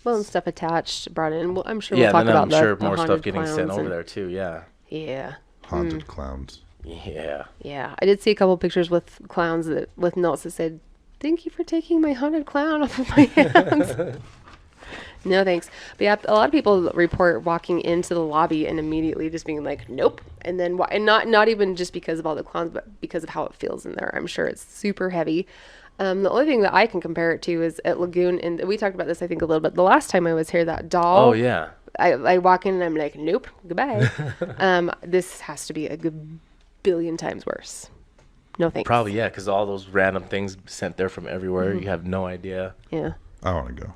Speaker 3: well, and stuff attached, brought in. Well, I'm sure
Speaker 2: Yeah,
Speaker 3: we'll talk
Speaker 2: then
Speaker 3: about
Speaker 2: I'm
Speaker 3: the,
Speaker 2: sure
Speaker 3: the
Speaker 2: more stuff
Speaker 3: haunted
Speaker 2: getting sent
Speaker 3: clowns
Speaker 2: over
Speaker 3: and-
Speaker 2: there too. Yeah,
Speaker 3: Yeah.
Speaker 4: Haunted clowns.
Speaker 2: yeah.
Speaker 3: Yeah, I did see a couple pictures with clowns with notes that said, "Thank you for taking my haunted clown off of my hands." No thanks. But yeah, a lot of people report walking into the lobby and immediately just being like, "Nope," and then and not even just because of all the clowns, but because of how it feels in there. I'm sure it's super heavy. The only thing that I can compare it to is at Lagoon, and we talked about this I think a little bit the last time I was here. That doll.
Speaker 2: Oh yeah.
Speaker 3: I walk in and I'm like, nope, goodbye. This has to be a good billion times worse. No thanks.
Speaker 2: Probably yeah, because all those random things sent there from everywhere. You have no idea.
Speaker 3: Yeah.
Speaker 4: I want to go.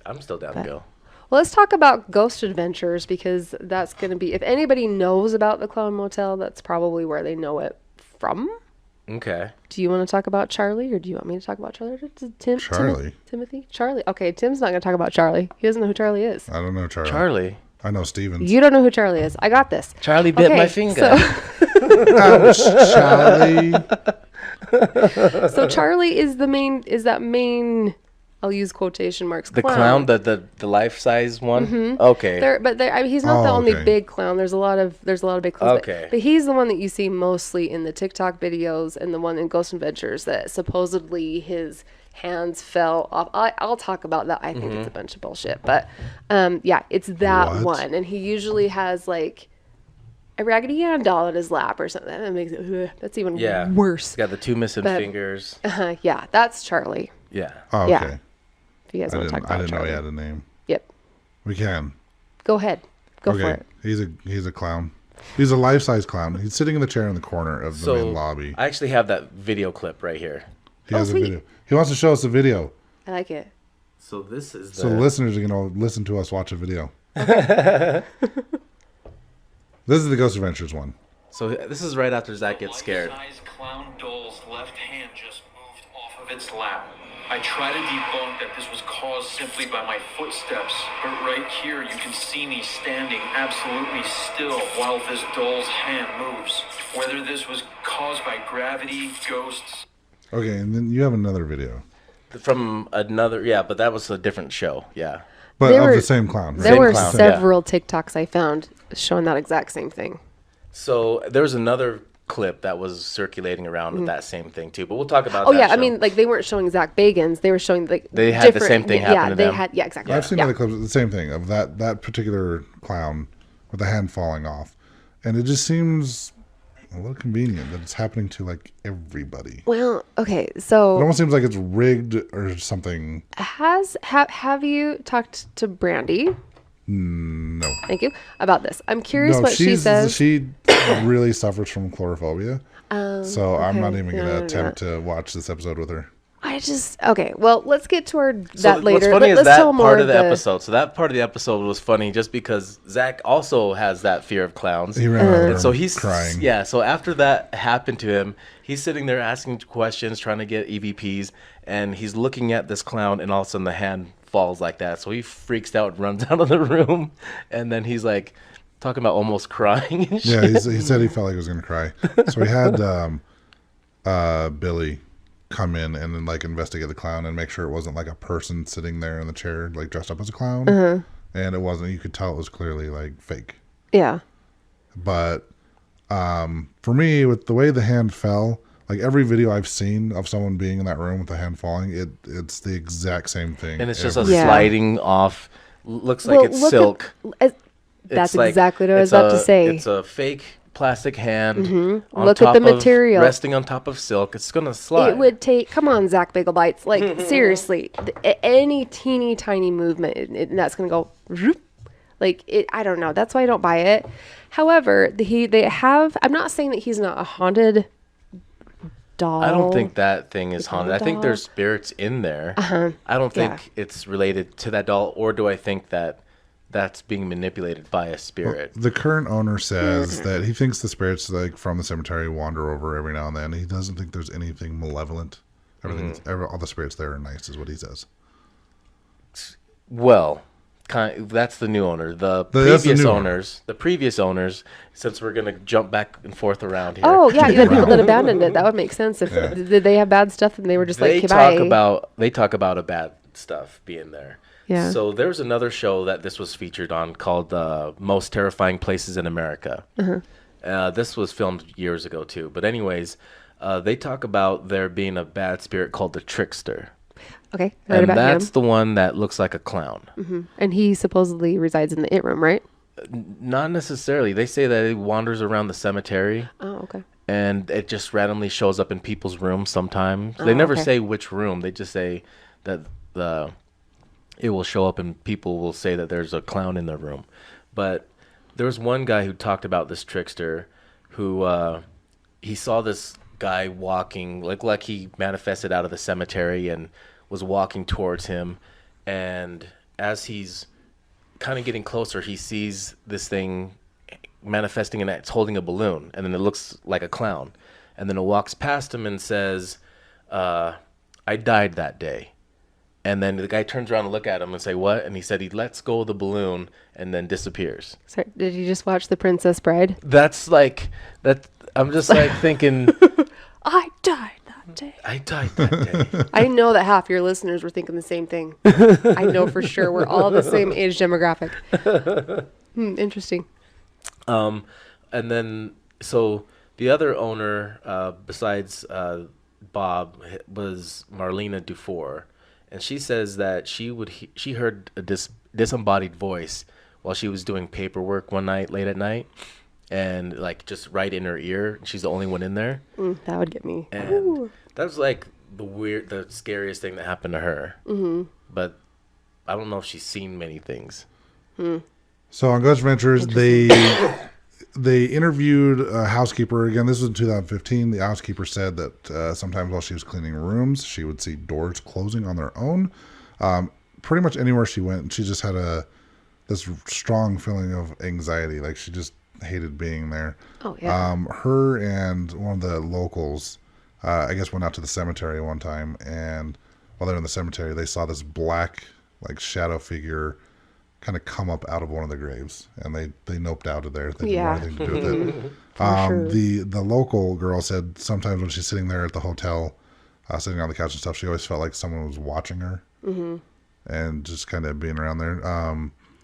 Speaker 2: I'm still down to go.
Speaker 3: Well, let's talk about Ghost Adventures because that's going to be, if anybody knows about the Clown Motel, that's probably where they know it from.
Speaker 2: Okay.
Speaker 3: Do you want to talk about Charlie or do you want me to talk about Charlie?
Speaker 4: Charlie?
Speaker 3: Timothy? Charlie. Okay, Tim's not going to talk about Charlie. He doesn't know who Charlie is.
Speaker 4: I don't know Charlie.
Speaker 2: Charlie.
Speaker 4: I know Stevens.
Speaker 3: You don't know who Charlie is. I got this.
Speaker 2: Charlie bit my
Speaker 3: Okay,
Speaker 2: finger.
Speaker 4: Ouch, Charlie.
Speaker 3: So Charlie is that main, I'll use quotation marks,
Speaker 2: The clown, the life size one. Okay.
Speaker 3: I mean, he's not the
Speaker 4: Oh,
Speaker 3: only
Speaker 4: okay.
Speaker 3: big clown. There's a lot of big clowns.
Speaker 2: Okay.
Speaker 3: But he's the one that you see mostly in the TikTok videos and the one in Ghost Adventures that supposedly his hands fell off. I'll talk about that. I think it's a bunch of bullshit. But yeah, it's that
Speaker 4: What?
Speaker 3: one. And he usually has like a Raggedy Ann doll in his lap or something. That makes it, that's even
Speaker 2: Yeah.
Speaker 3: worse.
Speaker 2: He's got the two missing
Speaker 3: But-
Speaker 2: fingers.
Speaker 3: Yeah, that's Charlie.
Speaker 2: Yeah.
Speaker 4: Oh, okay.
Speaker 3: Yeah. If you guys
Speaker 4: I
Speaker 3: want to talk
Speaker 4: didn't,
Speaker 3: about
Speaker 4: I didn't know
Speaker 3: Charlie.
Speaker 4: he had a name.
Speaker 3: Yep.
Speaker 4: We can.
Speaker 3: Go ahead. Go for
Speaker 4: Okay.
Speaker 3: it.
Speaker 4: He's a clown. He's a life-size clown. He's sitting in the chair in the corner of the main lobby.
Speaker 2: I actually have that video clip right here.
Speaker 4: He has
Speaker 3: sweet.
Speaker 4: a video. He wants to show us a video.
Speaker 3: I like it.
Speaker 2: So this is
Speaker 4: So listeners are going to listen to us watch a video. This is the Ghost Adventures one.
Speaker 2: So this is right after Zach gets scared.
Speaker 5: Life-size clown doll's left hand just moved off of its lap. I try to debunk that this was caused simply by my footsteps, but right here you can see me standing absolutely still while this doll's hand moves. Whether this was caused by gravity, ghosts...
Speaker 4: Okay, and then you have another video.
Speaker 2: From another, but that was a different show. Yeah.
Speaker 4: But
Speaker 3: There
Speaker 4: of
Speaker 3: were-
Speaker 4: the same clown. Right?
Speaker 3: There
Speaker 2: Same
Speaker 3: were
Speaker 2: clown,
Speaker 3: several TikToks I found showing that exact same thing.
Speaker 2: So there was another clip that was circulating around with that same thing too. But we'll talk about
Speaker 3: Oh
Speaker 2: that
Speaker 3: yeah, I
Speaker 2: show.
Speaker 3: mean, like they weren't showing Zach Bagans. They were showing like
Speaker 2: They had the
Speaker 3: different-
Speaker 2: same thing happen to
Speaker 3: they
Speaker 2: them.
Speaker 3: had exactly.
Speaker 4: I've seen
Speaker 3: yeah.
Speaker 4: other clips, the same thing, of that particular clown with the hand falling off. And it just seems a little convenient that it's happening to like everybody.
Speaker 3: Well, okay,
Speaker 4: It
Speaker 3: so
Speaker 4: almost seems like it's rigged or something.
Speaker 3: have you talked to Brandy?
Speaker 4: No.
Speaker 3: Thank you about this. I'm curious
Speaker 4: No,
Speaker 3: what she says.
Speaker 4: she really suffers from chlorophobia. So I'm not
Speaker 3: okay.
Speaker 4: even going to attempt to watch this episode with her.
Speaker 3: Okay. Well, let's get to that
Speaker 2: So
Speaker 3: later.
Speaker 2: what's funny is
Speaker 3: Let's
Speaker 2: that
Speaker 3: tell more
Speaker 2: part of the episode. So that part of the episode was funny just because Zach also has that fear of clowns.
Speaker 4: He ran out of the
Speaker 2: And so
Speaker 4: room
Speaker 2: he's
Speaker 4: crying.
Speaker 2: Yeah. So after that happened to him, he's sitting there asking questions, trying to get EVPs, and he's looking at this clown, and all of a sudden the hand falls like that. So he freaks out, and runs out of the room, and then he's like talking about almost crying. And
Speaker 4: Yeah,
Speaker 2: shit.
Speaker 4: he said he felt like he was going to cry. So we had Billy come in and then like investigate the clown and make sure it wasn't like a person sitting there in the chair like dressed up as a clown. And it wasn't. You could tell it was clearly like fake.
Speaker 3: Yeah.
Speaker 4: But for me, with the way the hand fell, like every video I've seen of someone being in that room with the hand falling, it's the exact same thing.
Speaker 2: And it's just a
Speaker 4: every-
Speaker 3: Yeah.
Speaker 2: sliding off. Looks like
Speaker 3: Well,
Speaker 2: it's
Speaker 3: look
Speaker 2: silk.
Speaker 3: That's
Speaker 2: It's like-
Speaker 3: exactly what I was
Speaker 2: it's
Speaker 3: about to say.
Speaker 2: It's a fake plastic hand. On
Speaker 3: Look at
Speaker 2: top
Speaker 3: the
Speaker 2: of-
Speaker 3: material.
Speaker 2: resting on top of silk. It's gonna slide.
Speaker 3: It would take. Come on, Zach Bagel Bites. Like seriously, any teeny tiny movement, and that's gonna go. Zoop. Like it. I don't know. That's why I don't buy it. However, they have. I'm not saying that he's not a haunted doll.
Speaker 2: I don't think that thing is haunted. I think
Speaker 3: doll.
Speaker 2: there's spirits in there. I don't think
Speaker 3: Yeah.
Speaker 2: it's related to that doll, or do I think that that's being manipulated by a spirit?
Speaker 4: The current owner says that he thinks the spirits like from the cemetery wander over every now and then. He doesn't think there's anything malevolent. Everything's all the spirits there are nice, is what he says.
Speaker 2: Well, that's the new owner.
Speaker 4: That's the new owner.
Speaker 2: The previous owners, since we're gonna jump back and forth around here.
Speaker 3: Oh yeah, you had people that abandoned it. That would make sense. If did they have bad stuff and they were just
Speaker 2: they
Speaker 3: like,
Speaker 2: talk
Speaker 3: bye.
Speaker 2: they talk about a bad stuff being there.
Speaker 3: Yeah.
Speaker 2: So there's another show that this was featured on called Most Terrifying Places in America. This was filmed years ago too. But anyways, they talk about there being a bad spirit called the Trickster.
Speaker 3: Okay, heard
Speaker 2: And
Speaker 3: about
Speaker 2: that's
Speaker 3: him.
Speaker 2: the one that looks like a clown.
Speaker 3: And he supposedly resides in the It Room, right?
Speaker 2: Not necessarily. They say that it wanders around the cemetery.
Speaker 3: Oh, okay.
Speaker 2: And it just randomly shows up in people's rooms sometimes. They never
Speaker 3: okay.
Speaker 2: say which room. They just say that it will show up and people will say that there's a clown in their room. But there was one guy who talked about this trickster who he saw this guy walking, like he manifested out of the cemetery and was walking towards him. And as he's kind of getting closer, he sees this thing manifesting and it's holding a balloon, and then it looks like a clown, and then it walks past him and says, I died that day. And then the guy turns around and look at him and say, what? And he said he lets go of the balloon and then disappears.
Speaker 3: Sorry, did you just watch The Princess Bride?
Speaker 2: That's like that. I'm just like thinking,
Speaker 3: I died that day.
Speaker 2: I died that day.
Speaker 3: I know that half your listeners were thinking the same thing. I know for sure. We're all the same age demographic. Interesting.
Speaker 2: And then, so the other owner, besides Bob, was Marlena Dufour, and she says that she heard a disembodied voice while she was doing paperwork one night, late at night, and like just right in her ear. She's the only one in there,
Speaker 3: That would get me.
Speaker 2: and that was like the scariest thing that happened to her. Mm-hmm. But I don't know if she's seen many things.
Speaker 4: So on Ghost Adventures, they interviewed a housekeeper. Again, this was in 2015. The housekeeper said that sometimes while she was cleaning rooms, she would see doors closing on their own. Pretty much anywhere she went, she just had this strong feeling of anxiety. Like she just hated being there.
Speaker 3: Oh, yeah.
Speaker 4: Her and one of the locals, I guess, went out to the cemetery one time, and while they're in the cemetery, they saw this black, like, shadow figure kind of come up out of one of the graves, and they noped out of there. They didn't want anything to do with it.
Speaker 3: Sure.
Speaker 4: The local girl said sometimes when she's sitting there at the hotel, sitting on the couch and stuff, she always felt like someone was watching her, and just kind of being around there.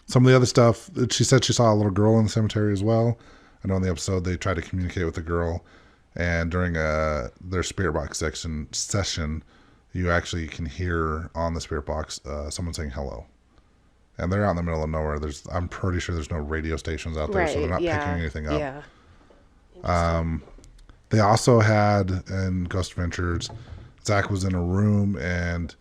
Speaker 4: Some of the other stuff, she said she saw a little girl in the cemetery as well. I know in the episode they tried to communicate with the girl, and during their spirit box session, you actually can hear on the spirit box someone saying hello. And they're out in the middle of nowhere. I'm pretty sure there's no radio stations out there, so they're not picking anything up.
Speaker 3: Yeah.
Speaker 4: They also had, in Ghost Adventures, Zach was in a room, and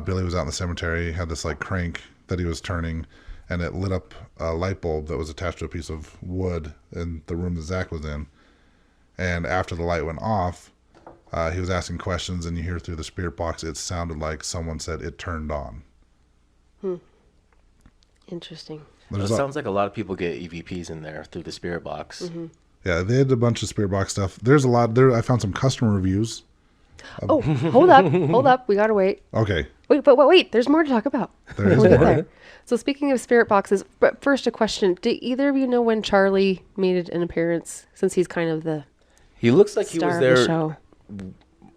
Speaker 4: Billy was out in the cemetery, had this like crank that he was turning, and it lit up a light bulb that was attached to a piece of wood in the room that Zach was in. And after the light went off, he was asking questions, and you hear through the spirit box, it sounded like someone said it turned on.
Speaker 3: Interesting.
Speaker 2: It sounds like a lot of people get EVPs in there through the spirit box.
Speaker 4: Yeah, they had a bunch of spirit box stuff. There's a lot there. I found some customer reviews.
Speaker 3: Oh, hold up. We gotta wait.
Speaker 4: Okay.
Speaker 3: Wait. There's more to talk about.
Speaker 4: There is
Speaker 3: We'll get
Speaker 4: more.
Speaker 3: there. So speaking of spirit boxes, but first a question: did either of you know when Charlie made an appearance? Since he's kind of the
Speaker 2: He looks like he
Speaker 3: star
Speaker 2: was
Speaker 3: of the
Speaker 2: there.
Speaker 3: show.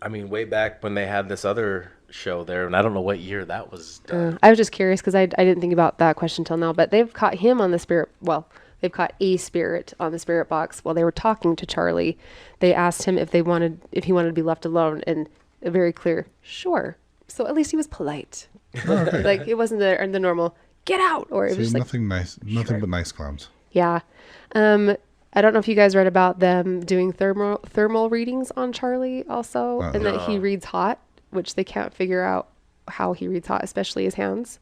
Speaker 2: I mean, way back when they had this other show there, and I don't know what year that was done.
Speaker 3: I was just curious because I didn't think about that question till now. But they've caught him on the spirit. Well, they've caught a spirit on the spirit box while they were talking to Charlie. They asked him if he wanted to be left alone, and a very clear sure. So at least he was polite.
Speaker 4: Okay.
Speaker 3: Like it wasn't the normal get out, or it was just like
Speaker 4: nothing nice, nothing but nice clowns.
Speaker 3: yeah. I don't know if you guys read about them doing thermal readings on Charlie also, and that he reads hot, which they can't figure out how he reads hot, especially his hands.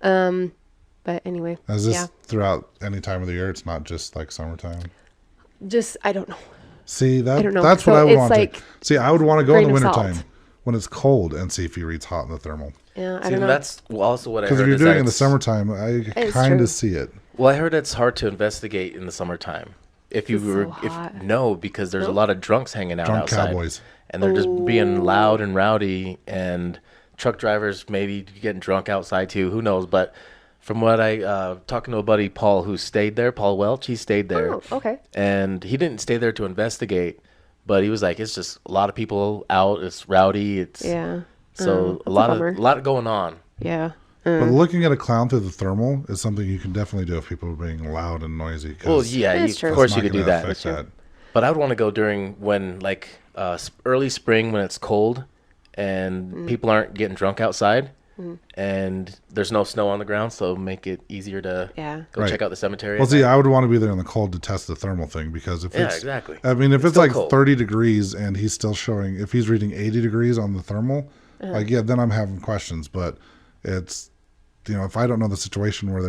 Speaker 3: But anyway,
Speaker 4: Is this throughout any time of the year? It's not just like summertime.
Speaker 3: just I don't know.
Speaker 4: See,
Speaker 3: I don't know.
Speaker 4: that's
Speaker 3: So
Speaker 4: what I would
Speaker 3: it's
Speaker 4: want
Speaker 3: like
Speaker 4: to. See, I would want to go in the
Speaker 3: grain of
Speaker 4: wintertime
Speaker 3: salt.
Speaker 4: when it's cold and see if he reads hot in the thermal.
Speaker 3: Yeah, I
Speaker 2: See,
Speaker 3: don't know.
Speaker 2: that's also what I
Speaker 4: Because
Speaker 2: heard.
Speaker 4: if you're
Speaker 2: is
Speaker 4: doing
Speaker 2: that
Speaker 4: it in the
Speaker 2: it's-
Speaker 4: summertime, I
Speaker 3: It's
Speaker 4: kind
Speaker 3: true.
Speaker 4: of see it.
Speaker 2: Well, I heard it's hard to investigate in the summertime. If you
Speaker 3: It's
Speaker 2: were,
Speaker 3: so hot.
Speaker 2: no, because there's a lot of drunks hanging out
Speaker 4: Drunk
Speaker 2: outside,
Speaker 4: cowboys.
Speaker 2: and they're just being loud and rowdy, and truck drivers maybe getting drunk outside too. Who knows? But from what I talking to a buddy, Paul, who stayed there, Paul Welch, he stayed there.
Speaker 3: Oh, okay.
Speaker 2: And he didn't stay there to investigate, but he was like, it's just a lot of people out. It's rowdy. It's
Speaker 3: Yeah.
Speaker 2: So
Speaker 3: That's
Speaker 2: a
Speaker 3: a
Speaker 2: lot
Speaker 3: bummer.
Speaker 2: of going on.
Speaker 3: Yeah.
Speaker 4: But looking at a clown through the thermal is something you can definitely do if people are being loud and noisy. 'Cause
Speaker 2: Well, yeah,
Speaker 3: That's
Speaker 2: you,
Speaker 3: true.
Speaker 2: of
Speaker 4: it's
Speaker 2: course
Speaker 4: not
Speaker 2: you could do
Speaker 4: gonna
Speaker 2: that.
Speaker 4: affect that.
Speaker 2: But I would want to go during when like early spring when it's cold and people aren't getting drunk outside and there's no snow on the ground, so make it easier to go
Speaker 4: Right.
Speaker 2: check out the cemetery.
Speaker 4: Well,
Speaker 2: at
Speaker 4: see,
Speaker 2: night.
Speaker 4: I would want to be there in the cold to test the thermal thing because if
Speaker 2: Yeah,
Speaker 4: it's
Speaker 2: exactly.
Speaker 4: I mean, if it's
Speaker 2: still
Speaker 4: like
Speaker 2: cold.
Speaker 4: 30 degrees and he's still showing, if he's reading 80 degrees on the thermal, like yeah, then I'm having questions. But it's if I don't know the situation where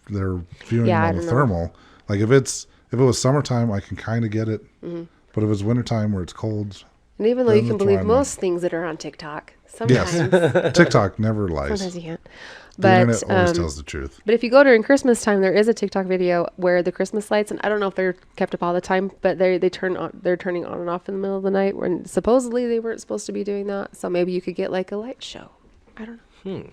Speaker 4: they're viewing
Speaker 3: Yeah,
Speaker 4: it
Speaker 3: I
Speaker 4: on the
Speaker 3: don't know.
Speaker 4: thermal, like if it was summertime, I can kind of get it. But if it's wintertime where it's cold,
Speaker 3: And even though
Speaker 4: Then
Speaker 3: you can
Speaker 4: that's why
Speaker 3: believe
Speaker 4: I'm
Speaker 3: most things that are on TikTok, sometimes
Speaker 4: yes, TikTok never lies.
Speaker 3: sometimes you can't.
Speaker 4: The
Speaker 3: But
Speaker 4: internet always tells the truth.
Speaker 3: But if you go during Christmas time, there is a TikTok video where the Christmas lights, and I don't know if they're kept up all the time, but they're turning on and off in the middle of the night when supposedly they weren't supposed to be doing that. So maybe you could get like a light show. I don't know.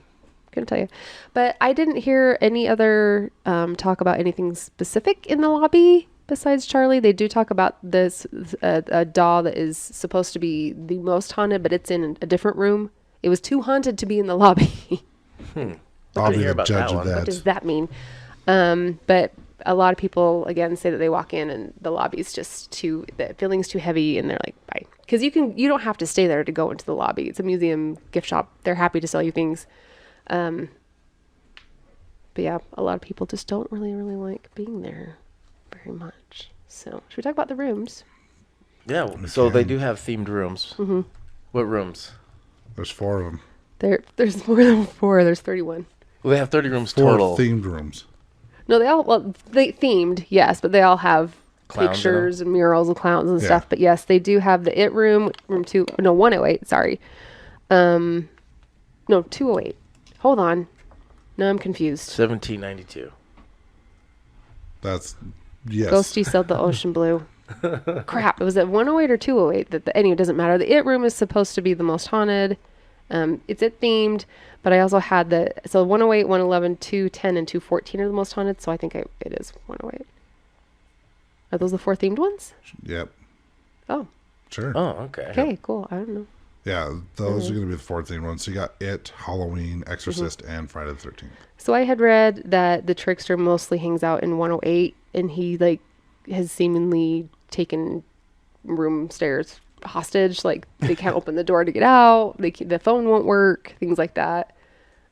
Speaker 3: Couldn't tell you. But I didn't hear any other talk about anything specific in the lobby besides Charlie. They do talk about this a doll that is supposed to be the most haunted, but it's in a different room. It was too haunted to be in the lobby.
Speaker 4: I'll be
Speaker 2: hear
Speaker 4: the
Speaker 2: about
Speaker 4: judge
Speaker 2: that
Speaker 4: of
Speaker 2: one.
Speaker 4: that.
Speaker 3: What does that mean? But a lot of people again say that they walk in and the lobby's just the feeling's too heavy, and they're like, bye. Because you don't have to stay there to go into the lobby. It's a museum gift shop. They're happy to sell you things. But yeah, a lot of people just don't really like being there very much. So should we talk about the rooms?
Speaker 2: Yeah, so they do have themed rooms. What rooms?
Speaker 4: There's 4 of them.
Speaker 3: There's more than 4. There's 31.
Speaker 2: Well, they have 30 rooms
Speaker 4: 4
Speaker 2: total.
Speaker 4: themed rooms.
Speaker 3: No, they themed, yes, but they all have
Speaker 2: Clowns in
Speaker 3: pictures and murals of clowns and
Speaker 4: Yeah.
Speaker 3: stuff. But yes, they do have the It room, room 108, sorry. No, 208. Hold on. No, I'm confused.
Speaker 2: 1792.
Speaker 4: That's, yes.
Speaker 3: Ghosty said the ocean blue. Crap, it was at 108 or 208. Anyway, it doesn't matter. The It room is supposed to be the most haunted. It's It themed, but I also had 108, 111, 210, and 214 are the most haunted, so I think it is 108. Are those the 4 themed ones?
Speaker 4: Yep.
Speaker 3: Oh,
Speaker 4: Sure.
Speaker 2: Oh, okay.
Speaker 3: okay, cool. I don't know.
Speaker 4: Yeah, those are going to be the 4 themed ones. So you got It, Halloween, Exorcist, and Friday the 13th.
Speaker 3: So I had read that the trickster mostly hangs out in 108, and he has seemingly taken room stairs hostage. Like they can't open the door to get out. The phone won't work. Things like that.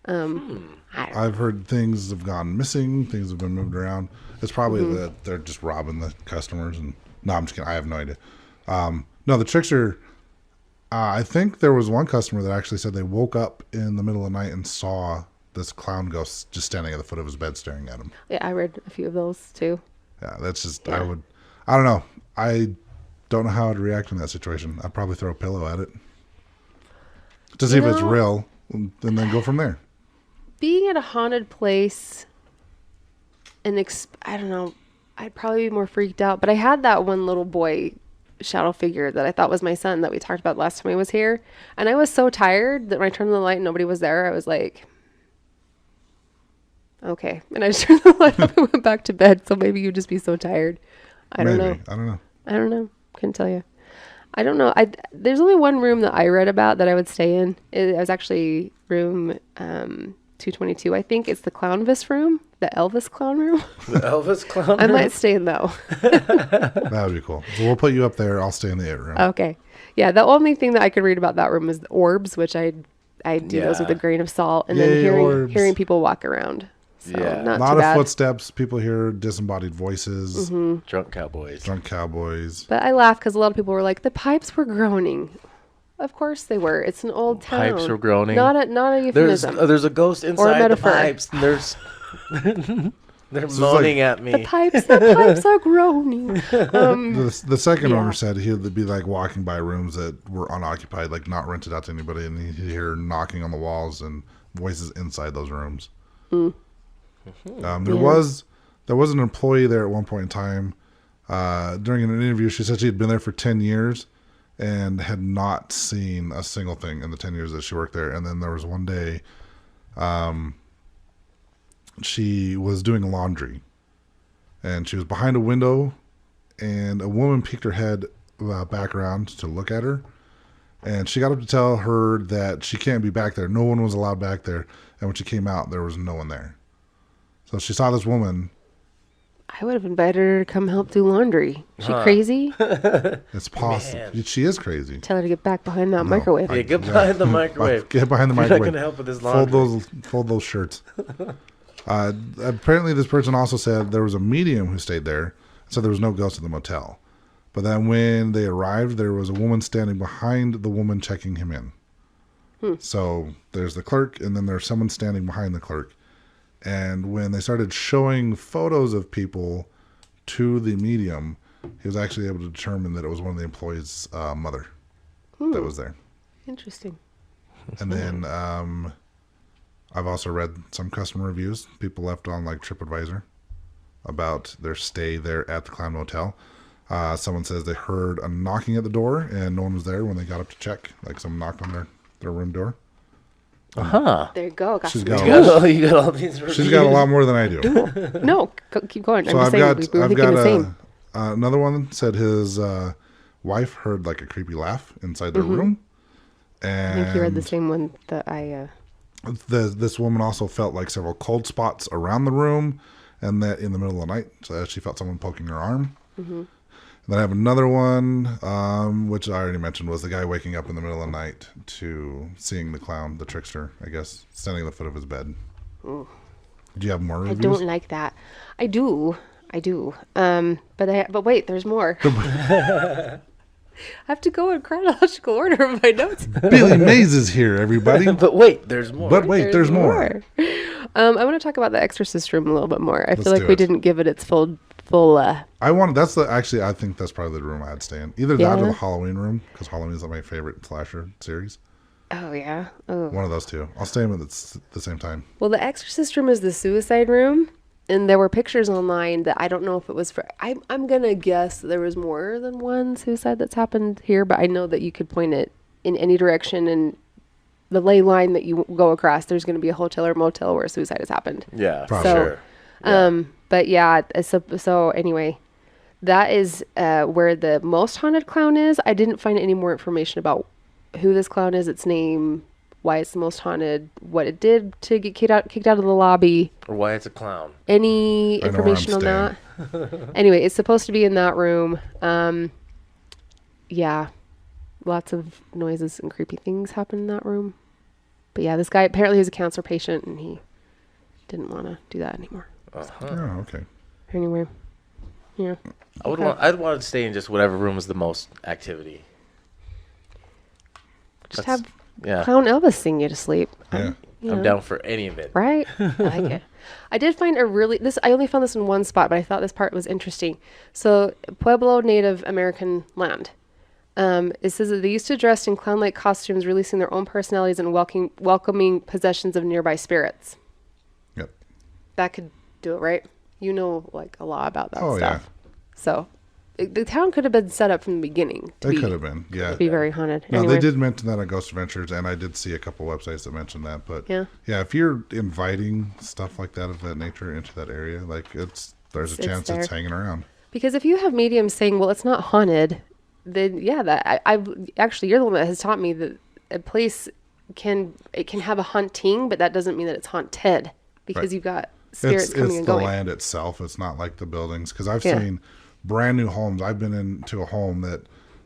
Speaker 4: I've heard things have gone missing. Things have been moved around. It's probably that they're just robbing the customers. And no, I'm just kidding. I have no idea. No, the trickster. I think there was one customer that actually said they woke up in the middle of the night and saw this clown ghost just standing at the foot of his bed staring at him.
Speaker 3: Yeah, I read a few of those too.
Speaker 4: Yeah, that's just,
Speaker 3: Yeah.
Speaker 4: I don't know. I don't know how I'd react in that situation. I'd probably throw a pillow at it to see if it's real and then go from there.
Speaker 3: Being at a haunted place and I don't know, I'd probably be more freaked out. But I had that one little boy shadow figure that I thought was my son that we talked about last time he was here. And I was so tired that when I turned on the light and nobody was there, I was like, okay. And I just turned the light off and went back to bed. So maybe you'd just be so tired. I don't know.
Speaker 4: I don't know.
Speaker 3: I don't know. Couldn't tell you. I don't know. There's only one room that I read about that I would stay in. It was actually room 222. I think it's the Clownvis room, the Elvis clown room.
Speaker 2: The Elvis clown.
Speaker 3: I might stay in though.
Speaker 4: That would be cool. So we'll put you up there. I'll stay in the It room.
Speaker 3: Okay. Yeah, the only thing that I could read about that room is the orbs, which I do those with a grain of salt, and then
Speaker 4: Yay,
Speaker 3: hearing people walk around. So
Speaker 2: Yeah.
Speaker 3: not
Speaker 4: A lot
Speaker 3: too
Speaker 4: of
Speaker 3: bad.
Speaker 4: footsteps. People hear disembodied voices.
Speaker 2: Drunk cowboys.
Speaker 4: Drunk cowboys.
Speaker 3: But I laugh because a lot of people were like, the pipes were groaning. Of course they were. It's an old town.
Speaker 2: Pipes were groaning.
Speaker 3: Not a euphemism.
Speaker 2: There's a ghost inside the
Speaker 3: metaphor.
Speaker 2: pipes. And there's they're moaning at me.
Speaker 3: The pipes are groaning.
Speaker 4: The second
Speaker 3: yeah.
Speaker 4: owner said he'd be like walking by rooms that were unoccupied, like not rented out to anybody, and he'd hear knocking on the walls and voices inside those rooms. There was an employee there at one point in time. During an interview, she said she had been there for 10 years and had not seen a single thing in the 10 years that she worked there. And then there was one day she was doing laundry, and she was behind a window, and a woman peeked her head back around to look at her. And she got up to tell her that she can't be back there. No one was allowed back there. And when she came out, there was no one there. So she saw this woman.
Speaker 3: I would have invited her to come help do laundry. She crazy?
Speaker 4: It's possible. She is crazy.
Speaker 3: Tell her to get back behind that microwave.
Speaker 2: Yeah, get behind the microwave.
Speaker 4: Get behind the
Speaker 2: You're
Speaker 4: microwave.
Speaker 2: not gonna help with this laundry.
Speaker 4: Fold those shirts. Apparently, this person also said there was a medium who stayed there. So there was no ghost at the motel. But then when they arrived, there was a woman standing behind the woman checking him in. So there's the clerk, and then there's someone standing behind the clerk. And when they started showing photos of people to the medium, he was actually able to determine that it was one of the employees' mother that was there.
Speaker 3: Interesting.
Speaker 4: And then I've also read some customer reviews people left on like TripAdvisor about their stay there at the Clown Motel. Someone says they heard a knocking at the door and no one was there when they got up to check. Like someone knocked on their room door.
Speaker 3: There you go. Got
Speaker 4: She's
Speaker 3: some
Speaker 4: got,
Speaker 2: You got all these reviews.
Speaker 4: she's got a lot more than I do.
Speaker 3: No, keep going.
Speaker 4: So
Speaker 3: I'm just saying, we were
Speaker 4: I've
Speaker 3: thinking
Speaker 4: got
Speaker 3: the same.
Speaker 4: another one said his wife heard like a creepy laugh inside their room. And
Speaker 3: I think you read the same one that I...
Speaker 4: this woman also felt like several cold spots around the room, and that in the middle of the night, so she felt someone poking her arm. And then I have another one, which I already mentioned, was the guy waking up in the middle of the night to seeing the clown, the trickster, I guess, standing at the foot of his bed.
Speaker 3: Ooh.
Speaker 4: Do you have more
Speaker 3: I
Speaker 4: reviews?
Speaker 3: don't like that. I do. But wait, there's more. I have to go in chronological order of my notes.
Speaker 4: Billy Mays is here, everybody.
Speaker 2: But wait, there's more.
Speaker 4: But wait, there's more.
Speaker 3: I want to talk about the Exorcist room a little bit more. I feel like
Speaker 4: do
Speaker 3: we
Speaker 4: it.
Speaker 3: didn't give it its full.
Speaker 4: I think that's probably the room I'd stay in. Either that or
Speaker 3: Yeah.
Speaker 4: the Halloween room, because Halloween is like my favorite slasher series.
Speaker 3: Oh yeah. Oh.
Speaker 4: One of those two. I'll stay in at the same time.
Speaker 3: Well, the Exorcist room is the suicide room, and there were pictures online that I don't know if it was for. I'm gonna guess there was more than one suicide that's happened here, but I know that you could point it in any direction, and the ley line that you go across, there's going to be a hotel or motel where a suicide has happened.
Speaker 2: Yeah, for
Speaker 4: Probably.
Speaker 2: sure.
Speaker 3: But yeah, so anyway, that is where the most haunted clown is. I didn't find any more information about who this clown is, its name, why it's the most haunted, what it did to get kicked out of the lobby.
Speaker 2: Or why it's a clown.
Speaker 3: Any
Speaker 4: I know where I'm
Speaker 3: information on that? Anyway, it's supposed to be in that room. Yeah, lots of noises and creepy things happen in that room. But yeah, this guy apparently was a cancer patient, and he didn't want to do that anymore.
Speaker 4: Oh, okay.
Speaker 3: Anyway, yeah.
Speaker 2: I'd want to stay in just whatever room is the most activity.
Speaker 3: Just
Speaker 2: That's-
Speaker 3: have Clown Elvis sing you to sleep.
Speaker 4: Yeah.
Speaker 2: I'm down for any of it.
Speaker 3: Right? I like it. I did find I only found this in one spot, but I thought this part was interesting. So, Pueblo Native American land. It says that they used to dress in clown-like costumes, releasing their own personalities and welcoming possessions of nearby spirits.
Speaker 4: Yep.
Speaker 3: That could do it, right? You know, like, a lot about that
Speaker 4: Oh,
Speaker 3: stuff. So, the town could have been set up from the beginning to
Speaker 4: It could have been. Yeah.
Speaker 3: be very haunted.
Speaker 4: No,
Speaker 3: Anyway.
Speaker 4: they did mention that on Ghost Adventures, and I did see a couple websites that mentioned that. But
Speaker 3: Yeah.
Speaker 4: if you're inviting stuff like that of that nature into that area, like there's a
Speaker 3: It's
Speaker 4: chance it's
Speaker 3: there.
Speaker 4: hanging around.
Speaker 3: Because if you have mediums saying, well, it's not haunted, then yeah, I've actually, you're the one that has taught me that a place can have a haunting, but that doesn't mean that it's haunted, because
Speaker 4: Right.
Speaker 3: you've got spirits coming
Speaker 4: It's
Speaker 3: and
Speaker 4: the
Speaker 3: going.
Speaker 4: land itself. It's not like the buildings. Because I've
Speaker 3: Yeah.
Speaker 4: seen brand new homes. I've been into a home that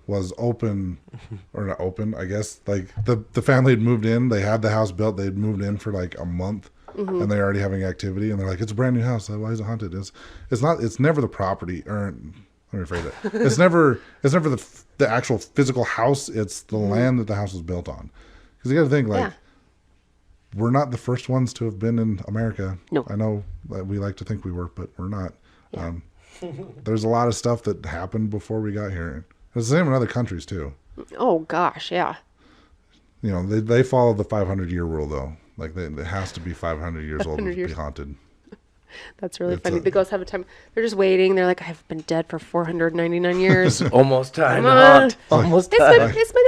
Speaker 4: was open, or not open, I guess. Like the family had moved in. They had the house built. They'd moved in for like a month,
Speaker 3: Mm-hmm.
Speaker 4: and they're already having activity. And they're like, "It's a brand new house. Why is it haunted?" It's not. It's never the property. Or let me rephrase that. It's never the actual physical house. It's the land that the house was built on. Because you got to think like.
Speaker 3: Yeah.
Speaker 4: We're not the first ones to have been in America.
Speaker 3: No.
Speaker 4: I know that we like to think we were, but we're not. There's a lot of stuff that happened before we got here. It's the same in other countries too.
Speaker 3: Oh gosh, yeah.
Speaker 4: You know, they follow the 500-year rule though. Like it has to be 500 years old
Speaker 3: 500
Speaker 4: to be
Speaker 3: years.
Speaker 4: haunted.
Speaker 3: That's really
Speaker 4: It's
Speaker 3: funny.
Speaker 4: a-
Speaker 3: The ghosts have a time. They're just waiting. They're like, I've been dead for 499 years.
Speaker 2: Almost time to
Speaker 3: Come on.
Speaker 2: haunt. Almost
Speaker 3: It's
Speaker 2: time.
Speaker 3: my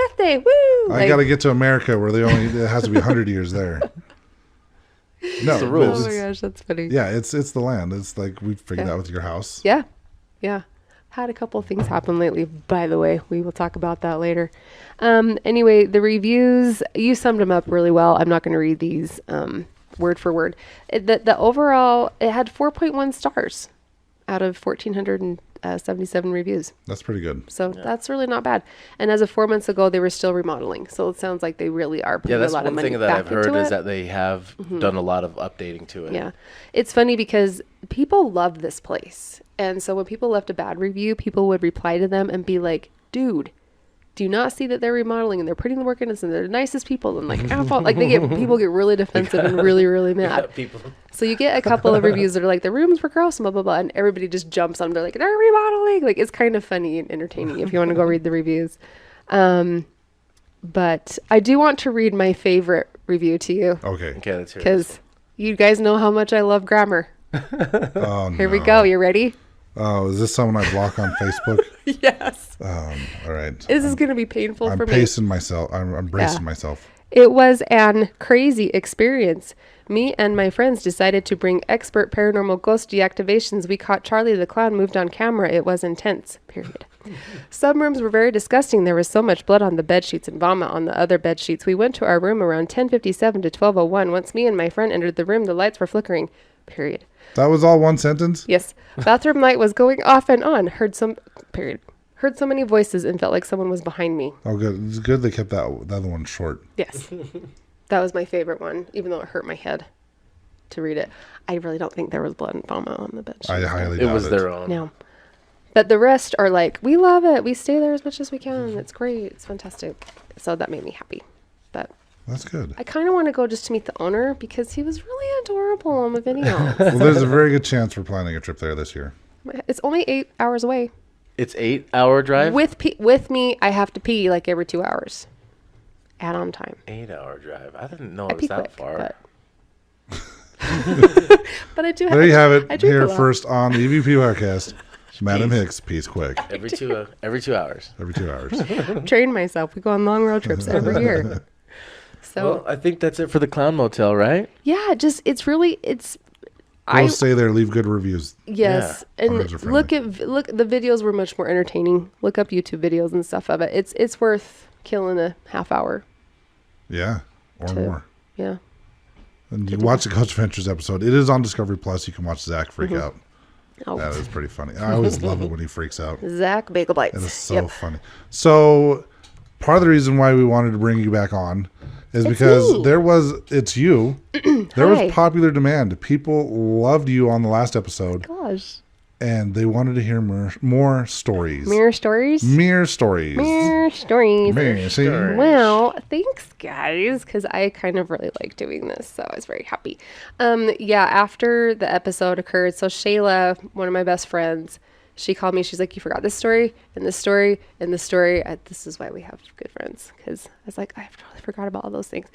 Speaker 3: death day. Woo!
Speaker 4: I got to get to America where it has to be 100 years there. No,
Speaker 2: the
Speaker 4: but
Speaker 2: rules.
Speaker 3: Oh my gosh, that's funny.
Speaker 4: Yeah, it's the land. It's like we figured
Speaker 3: Yeah.
Speaker 4: out with your house.
Speaker 3: Yeah. Yeah. Had a couple of things happen lately, by the way. We will talk about that later. Anyway, the reviews, you summed them up really well. I'm not going to read these word for word. The overall, it had 4.1 stars out of 1,477 reviews.
Speaker 4: That's pretty good.
Speaker 3: So that's really not bad. And as of 4 months ago, they were still remodeling. So it sounds like they really are putting
Speaker 2: Yeah,
Speaker 3: a
Speaker 2: that's
Speaker 3: lot of
Speaker 2: one
Speaker 3: money
Speaker 2: thing that
Speaker 3: back
Speaker 2: I've heard
Speaker 3: into
Speaker 2: is
Speaker 3: it.
Speaker 2: that they have done a lot of updating to it.
Speaker 3: Yeah. It's funny because people love this place. And so when people left a bad review, people would reply to them and be like, dude, do you not see that they're remodeling and they're putting the work in this and they're the nicest people? And like, people get really defensive and really, really mad.
Speaker 2: People.
Speaker 3: So you get a couple of reviews that are like, the rooms were gross and blah, blah, blah. And everybody just jumps on them. They're like, they're remodeling. Like, it's kind of funny and entertaining if you want to go read the reviews. But I do want to read my favorite review to you.
Speaker 4: Okay.
Speaker 2: Okay, let's hear it.
Speaker 3: Because you guys know how much I love grammar.
Speaker 4: Oh,
Speaker 3: Here we go. You ready?
Speaker 4: Oh, is this someone I block on Facebook?
Speaker 3: Yes.
Speaker 4: All right.
Speaker 3: This is going to be painful
Speaker 4: I'm
Speaker 3: for me.
Speaker 4: pacing myself. I'm bracing
Speaker 3: Yeah.
Speaker 4: myself.
Speaker 3: It was an crazy experience. Me and my friends decided to bring expert paranormal ghost deactivations. We caught Charlie the Clown moved on camera. It was intense. Period. Some rooms were very disgusting. There was so much blood on the bed sheets and vomit on the other bed sheets. We went to our room around 10:57 to 12:01. Once me and my friend entered the room, the lights were flickering. Period.
Speaker 4: That was all one sentence?
Speaker 3: Yes. Bathroom light was going off and on. Heard so many voices and felt like someone was behind me.
Speaker 4: Oh, good. It's good they kept that other one short.
Speaker 3: Yes. That was my favorite one, even though it hurt my head to read it. I really don't think there was blood and vomit on the bed sheet.
Speaker 4: I highly
Speaker 2: It
Speaker 4: doubt
Speaker 2: was their own.
Speaker 3: No. But the rest are like, we love it. We stay there as much as we can. It's great. It's fantastic. So that made me happy. But
Speaker 4: That's good.
Speaker 3: I kind of want to go just to meet the owner because he was really adorable on the video.
Speaker 4: Well, there's a very good chance we're planning a trip there this year.
Speaker 3: It's only 8 hours away.
Speaker 2: It's 8-hour drive.
Speaker 3: With me, I have to pee like every 2 hours. Add-on time.
Speaker 2: 8-hour drive. I didn't know
Speaker 3: I
Speaker 2: it was
Speaker 3: pee
Speaker 2: that
Speaker 3: quick,
Speaker 2: far.
Speaker 3: but but I do.
Speaker 4: There you have it.
Speaker 3: I drink
Speaker 4: Here
Speaker 3: a lot.
Speaker 4: first on the EVP podcast. Madam Hicks, peace quick.
Speaker 2: Every 2 hours.
Speaker 4: Every 2 hours.
Speaker 3: Train myself. We go on long road trips every year. So
Speaker 2: Well, I think that's it for the Clown Motel, right?
Speaker 3: yeah, it's really
Speaker 4: Go stay there. Leave good reviews.
Speaker 3: yes,
Speaker 4: Owners
Speaker 3: and
Speaker 4: are
Speaker 3: look the videos were much more entertaining. Look up YouTube videos and stuff of it. It's worth killing a half hour.
Speaker 4: Yeah, or
Speaker 3: To-
Speaker 4: more.
Speaker 3: Yeah.
Speaker 4: And you watch the Ghost Adventures episode. It is on Discovery Plus. You can watch Zach freak out.
Speaker 3: Oh,
Speaker 4: That is pretty funny. I always love it when he freaks out.
Speaker 3: Zach Bagel Bites.
Speaker 4: It is so funny. So part of the reason why we wanted to bring you back on is because
Speaker 3: me.
Speaker 4: it's you. There
Speaker 3: Hi.
Speaker 4: was popular demand. People loved you on the last episode,
Speaker 3: Gosh.
Speaker 4: and they wanted to hear more stories.
Speaker 3: Mirror stories.
Speaker 4: Mere stories.
Speaker 3: Mirror stories.
Speaker 4: Mere, see?
Speaker 3: Well, thanks guys, because I kind of really like doing this, so I was very happy. Yeah, after the episode occurred, so Shayla, one of my best friends, she called me. She's like, "You forgot this story and this story and this story." This is why we have good friends, because I was like, I totally forgot about all those things.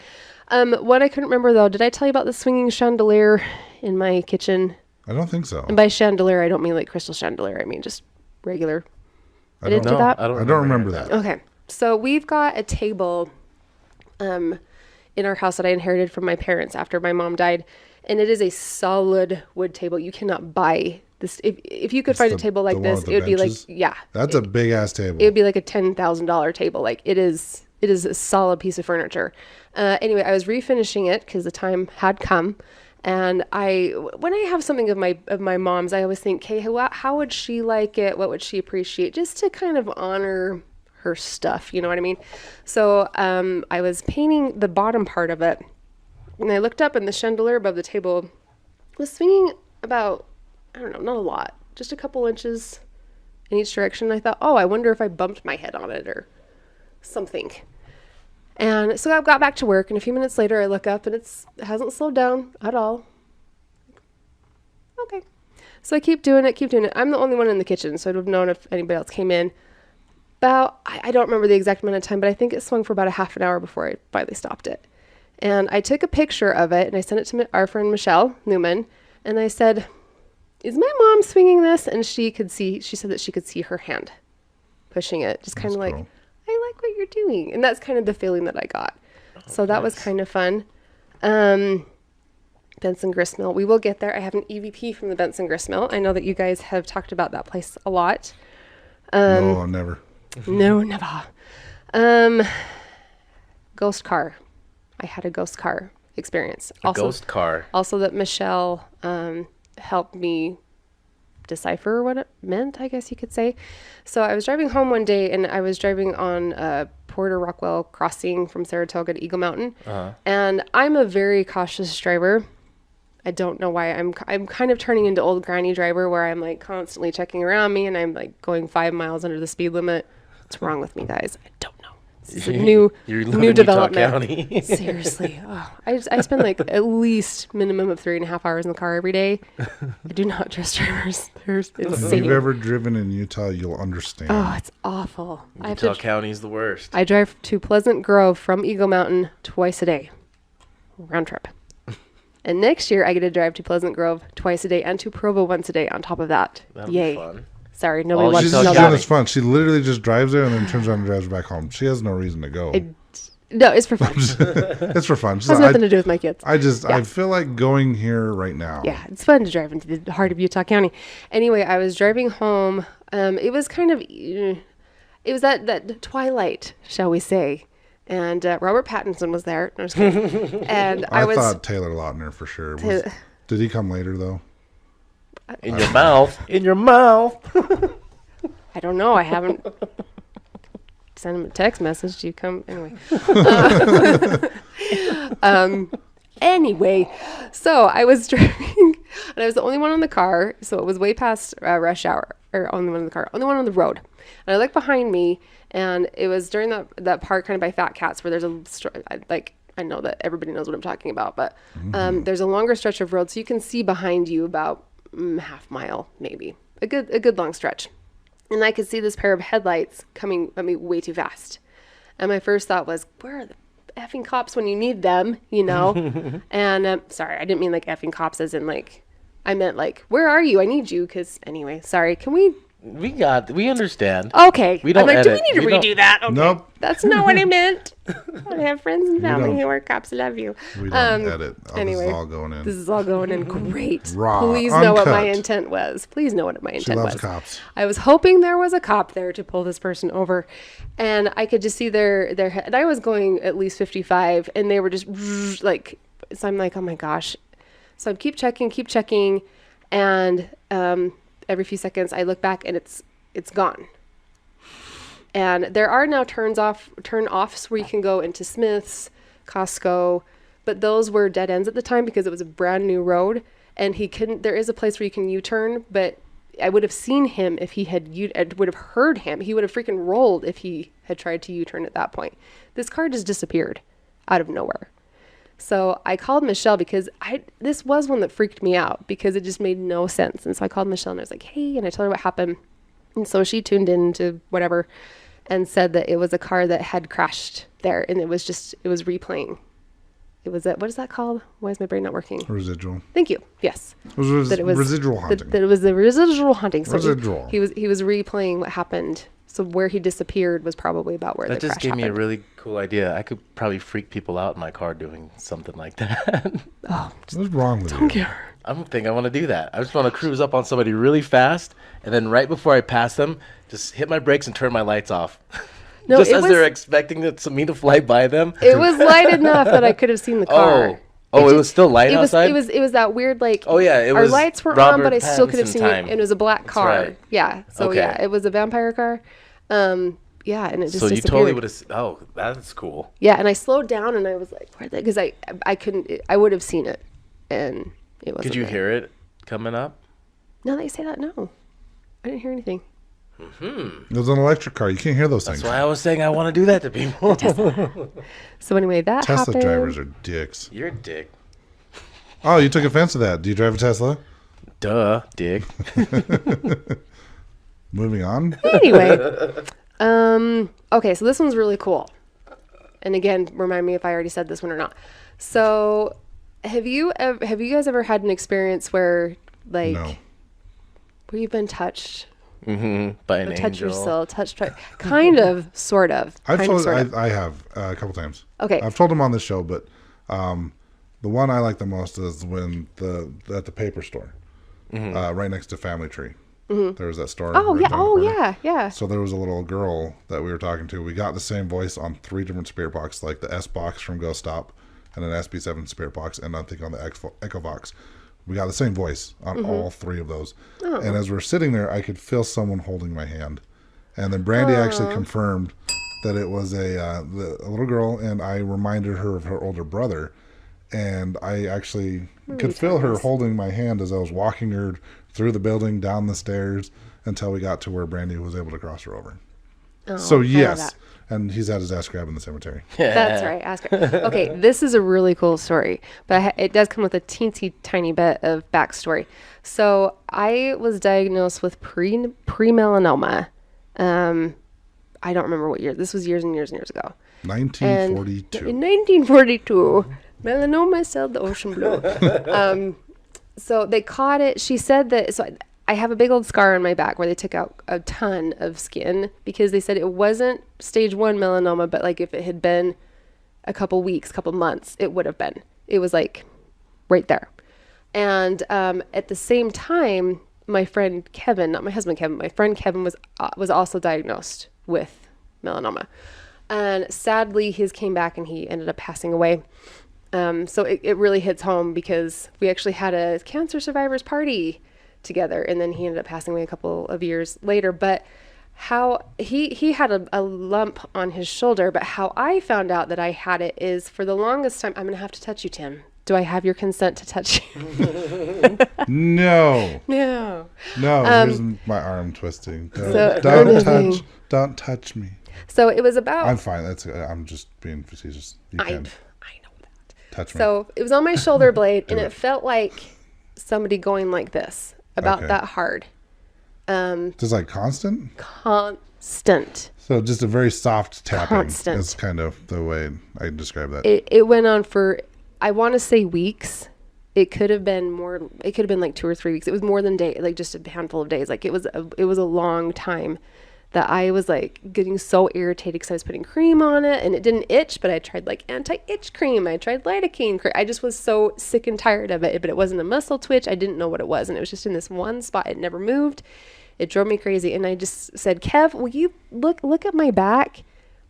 Speaker 3: What I couldn't remember though, did I tell you about the swinging chandelier in my kitchen?
Speaker 4: I don't think so.
Speaker 3: And by chandelier, I don't mean like crystal chandelier. I mean just regular. I didn't do
Speaker 2: No,
Speaker 3: that.
Speaker 2: I
Speaker 4: I don't remember that.
Speaker 3: Okay. So we've got a table in our house that I inherited from my parents after my mom died. And it is a solid wood table. You cannot buy this. If you could find a table like
Speaker 4: one
Speaker 3: this,
Speaker 4: with the
Speaker 3: it would be like,
Speaker 4: benches?
Speaker 3: yeah.
Speaker 4: That's a big ass table.
Speaker 3: It would be like a $10,000 table. Like it is a solid piece of furniture. Anyway, I was refinishing it because the time had come. And when I have something of my mom's, I always think, okay, how would she like it? What would she appreciate? Just to kind of honor her stuff, you know what I mean? So I was painting the bottom part of it, and I looked up, and the chandelier above the table was swinging about, I don't know, not a lot, just a couple inches in each direction. I thought, oh, I wonder if I bumped my head on it or something. And so I got back to work, and a few minutes later I look up, and it hasn't slowed down at all. Okay. So I keep doing it. I'm the only one in the kitchen, so I'd have known if anybody else came in. I don't remember the exact amount of time, but I think it swung for about a half an hour before I finally stopped it. And I took a picture of it, and I sent it to our friend Michelle Newman, and I said, "Is my mom swinging this?" And she said that she could see her hand pushing it, just kind of like,
Speaker 4: cool.
Speaker 3: I like what you're doing. And that's kind of the feeling that I got. So that was kind of fun. Benson Gristmill. We will get there. I have an EVP from the Benson Gristmill. I know that you guys have talked about that place a lot.
Speaker 4: No, never.
Speaker 3: No, never. Ghost car. I had a ghost car experience.
Speaker 2: Ghost car.
Speaker 3: Also that Michelle helped me decipher what it meant, I guess you could say. So I was driving home one day, and I was driving on Porter Rockwell crossing from Saratoga to Eagle Mountain. And I'm a very cautious driver. I don't know why. I'm kind of turning into old granny driver, where I'm like constantly checking around me, and I'm like going 5 miles under the speed limit. What's wrong with me, guys? I don't know. This is a new development.
Speaker 2: County.
Speaker 3: Seriously. Oh, I spend like at least minimum of 3.5 hours in the car every day. I do not trust drivers. They're
Speaker 4: If
Speaker 3: insane.
Speaker 4: you've ever driven in Utah, you'll understand.
Speaker 3: Oh, it's awful.
Speaker 2: Utah County's the worst.
Speaker 3: I drive to Pleasant Grove from Eagle Mountain twice a day. Round trip. And next year I get to drive to Pleasant Grove twice a day and to Provo once a day on top of that.
Speaker 2: That'll
Speaker 3: Yay.
Speaker 2: be fun.
Speaker 3: Sorry, nobody
Speaker 2: All
Speaker 3: wants
Speaker 4: She's
Speaker 3: to
Speaker 2: Utah
Speaker 3: know
Speaker 4: just doing
Speaker 3: that.
Speaker 4: this fun. She literally just drives there and then turns around and drives back home. She has no reason to go.
Speaker 3: No, it's for fun.
Speaker 4: It's for fun. She's
Speaker 3: Has
Speaker 4: like,
Speaker 3: nothing to do with my kids.
Speaker 4: I feel like going here right now.
Speaker 3: Yeah, it's fun to drive into the heart of Utah County. Anyway, I was driving home. It was kind of, it was that twilight, shall we say. And Robert Pattinson was there. No, I'm just kidding. And
Speaker 4: I
Speaker 3: was
Speaker 4: thought Taylor Lautner for sure. Did he come later though?
Speaker 2: In your mouth. In your mouth.
Speaker 3: I don't know. I haven't sent him a text message. Do you come? Anyway. Anyway, so I was driving, and I was the only one in the car, so it was way past rush hour. or only one in the car, only one on the road. And I look behind me, and it was during that part kind of by Fat Cats where there's I know that everybody knows what I'm talking about, but there's a longer stretch of road, so you can see behind you about half mile, maybe a good long stretch. And I could see this pair of headlights coming at me way too fast. And my first thought was, where are the effing cops when you need them, you know? And sorry, I didn't mean like effing cops as in like, I meant like, where are you? I need you. Because anyway, sorry. Can we?
Speaker 2: We understand.
Speaker 3: Okay.
Speaker 2: We don't
Speaker 3: I'm like,
Speaker 2: edit.
Speaker 3: do we need to redo that? Okay.
Speaker 4: Nope.
Speaker 3: That's not what I meant. I have friends and family who are cops. Love you.
Speaker 4: We don't edit.
Speaker 3: Anyway,
Speaker 4: this is all going in.
Speaker 3: This is all going in great.
Speaker 4: Raw,
Speaker 3: Please know what my
Speaker 4: uncut.
Speaker 3: intent was. Please know what my intent
Speaker 4: She loves
Speaker 3: was.
Speaker 4: cops.
Speaker 3: I was hoping there was a cop there to pull this person over, and I could just see their head. And I was going at least 55, and they were just like. So I'm like, oh my gosh. So I keep checking, and every few seconds I look back, and it's gone. And there are now turn-offs where you can go into Smith's, Costco, but those were dead ends at the time because it was a brand new road, and there is a place where you can U-turn, but I would have seen him if I would have heard him. He would have freaking rolled if he had tried to U-turn at that point. This car just disappeared out of nowhere. So I called Michelle because this was one that freaked me out because it just made no sense. And so I called Michelle and I was like, hey, and I told her what happened. And so she tuned into whatever and said that it was a car that had crashed there, and it was replaying. It was what is that called? Why is my brain not working?
Speaker 4: Residual.
Speaker 3: Thank you. Yes.
Speaker 4: It was residual haunting.
Speaker 3: That it was the residual haunting. So
Speaker 4: Residual.
Speaker 3: He was replaying what happened. So where he disappeared was probably about where
Speaker 2: That
Speaker 3: the
Speaker 2: just
Speaker 3: crash
Speaker 2: gave me a
Speaker 3: happened.
Speaker 2: really cool idea. I could probably freak people out in my car doing something like that.
Speaker 4: What's wrong with you?
Speaker 2: I don't think I want to do that. I just want to cruise up on somebody really fast, and then right before I pass them, just hit my brakes and turn my lights off.
Speaker 3: No,
Speaker 2: just
Speaker 3: it
Speaker 2: as
Speaker 3: was-
Speaker 2: they're expecting me to fly by them.
Speaker 3: It was light enough that I could have seen the car.
Speaker 2: Oh, it was still light
Speaker 3: It was
Speaker 2: outside?
Speaker 3: it was that weird like.
Speaker 2: Oh, yeah, it
Speaker 3: our
Speaker 2: was
Speaker 3: lights were
Speaker 2: Robert
Speaker 3: on, but I still could have
Speaker 2: Pattinson
Speaker 3: seen
Speaker 2: time.
Speaker 3: it. And it was a black
Speaker 2: That's
Speaker 3: car.
Speaker 2: right.
Speaker 3: Yeah. So
Speaker 2: Okay.
Speaker 3: yeah, it was a vampire car. Yeah, and it just
Speaker 2: So you
Speaker 3: disappeared.
Speaker 2: totally would have. Oh, that's cool.
Speaker 3: Yeah, and I slowed down and I was like, where because I couldn't. I would have seen it, and it wasn't.
Speaker 2: Could you
Speaker 3: there.
Speaker 2: hear it coming up?
Speaker 3: Now that you say that, no, I didn't hear anything.
Speaker 4: It was an electric car. You can't hear those
Speaker 2: That's
Speaker 4: things.
Speaker 2: why I was saying I want to do that to people.
Speaker 3: So anyway, that
Speaker 4: Tesla
Speaker 3: happened.
Speaker 4: drivers are dicks.
Speaker 2: You're a dick.
Speaker 4: Oh, you took offense to that. Do you drive a Tesla?
Speaker 2: Duh, dick.
Speaker 4: Moving on.
Speaker 3: Anyway, okay, so this one's really cool. And again, remind me if I already said this one or not. So, have you guys ever had an experience where like
Speaker 4: No.
Speaker 3: where you've been touched,
Speaker 2: By an
Speaker 3: touch
Speaker 2: angel.
Speaker 3: yourself, kind of, sort of,
Speaker 4: I've
Speaker 3: kind of,
Speaker 4: told.
Speaker 3: sort of.
Speaker 4: I have a couple times.
Speaker 3: Okay.
Speaker 4: I've told them on this show, but the one I like the most is when at the paper store, right next to Family Tree. There was that store.
Speaker 3: Oh
Speaker 4: right
Speaker 3: yeah,
Speaker 4: down the
Speaker 3: oh
Speaker 4: corner.
Speaker 3: yeah.
Speaker 4: So there was a little girl that we were talking to. We got the same voice on 3 different spirit box, like the S box from Ghost Stop, and an SB7 spirit box, and I think on the Echo Box. We got the same voice on all 3 of those.
Speaker 3: Oh.
Speaker 4: And as we're sitting there, I could feel someone holding my hand. And then Brandy actually confirmed that it was a little girl, and I reminded her of her older brother. And I actually could feel her holding my hand as I was walking her through the building, down the stairs, until we got to where Brandy was able to cross her over. So
Speaker 3: love
Speaker 4: yes,
Speaker 3: that.
Speaker 4: and he's had his ass grabbed in the cemetery.
Speaker 3: That's right. Ask her. Okay, this is a really cool story, but it does come with a teensy tiny bit of backstory. So I was diagnosed with pre-melanoma. I don't remember what year. This was years and years and years ago.
Speaker 4: 1942.
Speaker 3: In 1942, melanoma celled the ocean blue. So they caught it. She said that. So I have a big old scar on my back where they took out a ton of skin because they said it wasn't stage 1 melanoma, but like if it had been a couple weeks, couple months, it would have been. It was like right there. And at the same time, my friend Kevin, not my husband Kevin, my friend Kevin was also diagnosed with melanoma. And sadly, his came back and he ended up passing away. So it really hits home because we actually had a cancer survivors party together, and then he ended up passing away a couple of years later. But how he had a lump on his shoulder, but how I found out that I had it is for the longest time. I'm gonna have to touch you, Tim. Do I have your consent to touch you?
Speaker 4: No.
Speaker 3: No.
Speaker 4: No, here's my arm twisting.
Speaker 3: So-
Speaker 4: Don't touch me.
Speaker 3: So it was about.
Speaker 4: I'm fine. I'm just being facetious. You
Speaker 3: I
Speaker 4: can
Speaker 3: know that.
Speaker 4: touch me.
Speaker 3: So it was on my shoulder blade, and it felt like somebody going like this, about
Speaker 4: Okay.
Speaker 3: that hard.
Speaker 4: Just like constant?
Speaker 3: Constant.
Speaker 4: So just a very soft tapping.
Speaker 3: Constant.
Speaker 4: Is kind of the way I describe that.
Speaker 3: It went on for, I want to say weeks. It could have been more. It could have been like 2 or 3 weeks. It was more than day, like just a handful of days. Like it was a long time that I was like getting so irritated because I was putting cream on it and it didn't itch, but I tried like anti-itch cream. I tried lidocaine cream. I just was so sick and tired of it, but it wasn't a muscle twitch. I didn't know what it was. And it was just in this one spot. It never moved. It drove me crazy. And I just said, Kev, will you look at my back?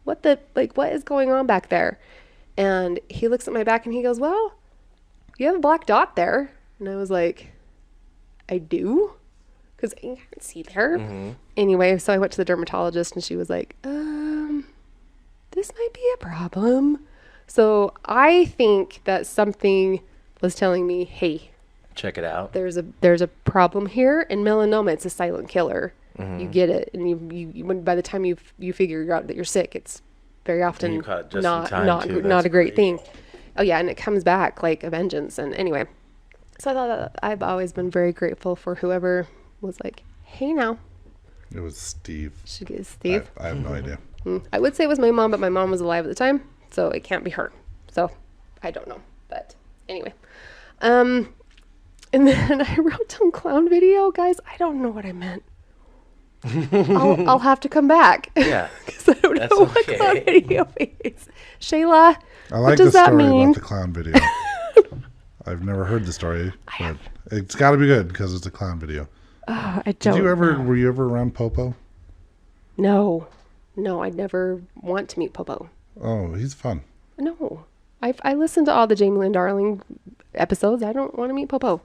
Speaker 3: What is going on back there? And he looks at my back and he goes, well, you have a black dot there. And I was like, I do? Because I can't see there.
Speaker 2: Mm-hmm.
Speaker 3: Anyway, so I went to the dermatologist and she was like, this might be a problem. So I think that something was telling me, hey,
Speaker 2: Check it out.
Speaker 3: there's a problem here. And melanoma, it's a silent killer.
Speaker 2: Mm-hmm.
Speaker 3: You get it. And you when by the time you figure out that you're sick, it's very often
Speaker 2: you caught it just in
Speaker 3: not
Speaker 2: time, too.
Speaker 3: not
Speaker 2: That's
Speaker 3: a great
Speaker 2: great.
Speaker 3: thing. Oh yeah, and it comes back like a vengeance. And anyway, so I thought that I've always been very grateful for whoever was like, hey now,
Speaker 4: It was Steve.
Speaker 3: should get Steve.
Speaker 4: I have no idea.
Speaker 3: I would say it was my mom, but my mom was alive at the time, so it can't be her. So I don't know. But anyway. And then I wrote down clown video, guys. I don't know what I meant. I'll have to come back.
Speaker 2: Yeah.
Speaker 3: Because I don't
Speaker 2: That's
Speaker 3: know what
Speaker 2: okay.
Speaker 3: clown video is. Shayla,
Speaker 4: I
Speaker 3: what
Speaker 4: like
Speaker 3: does
Speaker 4: the
Speaker 3: that
Speaker 4: story
Speaker 3: mean?
Speaker 4: about the clown video. I've never heard the story, but it's got to be good because it's a clown video.
Speaker 3: I
Speaker 4: Were
Speaker 3: don't
Speaker 4: you ever around Popo?
Speaker 3: No, I'd never want to meet Popo.
Speaker 4: Oh, he's fun.
Speaker 3: No. I listened to all the Jamie Lynn Darling episodes. I don't want to meet Popo.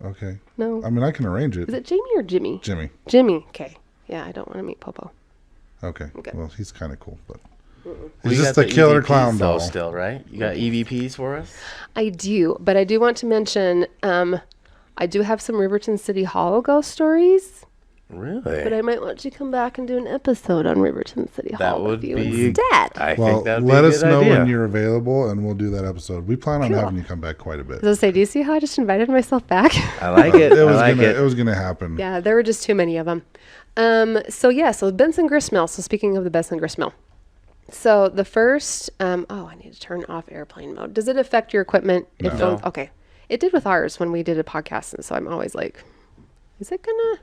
Speaker 4: Okay.
Speaker 3: No.
Speaker 4: I mean, I can arrange it.
Speaker 3: Is it Jamie or Jimmy?
Speaker 4: Jimmy.
Speaker 3: Jimmy. Okay. Yeah, I don't want to meet Popo.
Speaker 4: Okay.
Speaker 3: Okay.
Speaker 4: Well, he's kind of cool, but
Speaker 2: We
Speaker 4: he's just
Speaker 2: got
Speaker 4: a killer
Speaker 2: EVPs
Speaker 4: clown
Speaker 2: though
Speaker 4: doll.
Speaker 2: still, right? You got EVPs for us?
Speaker 3: I do, but I do want to mention I do have some Riverton City Hall ghost stories,
Speaker 2: Really?
Speaker 3: but I might want you to come back and do an episode on Riverton City Hall
Speaker 2: That would
Speaker 3: with you
Speaker 2: be
Speaker 3: instead.
Speaker 2: I
Speaker 4: Well,
Speaker 2: think that'd be
Speaker 4: let
Speaker 2: a
Speaker 4: us
Speaker 2: good
Speaker 4: know
Speaker 2: idea.
Speaker 4: when you're available, and we'll do that episode. We plan on
Speaker 3: Cool.
Speaker 4: having you come back quite a bit.
Speaker 3: Does it say, do you see how I just invited myself back?
Speaker 2: I like it. I like
Speaker 4: It
Speaker 2: it.
Speaker 4: was gonna happen.
Speaker 3: Yeah, there were just too many of them. So Benson Gristmill. So speaking of the Benson Gristmill. So the first, I need to turn off airplane mode. Does it affect your equipment?
Speaker 4: No.
Speaker 3: Phones? Okay. It did with ours when we did a podcast. And so I'm always like, is it gonna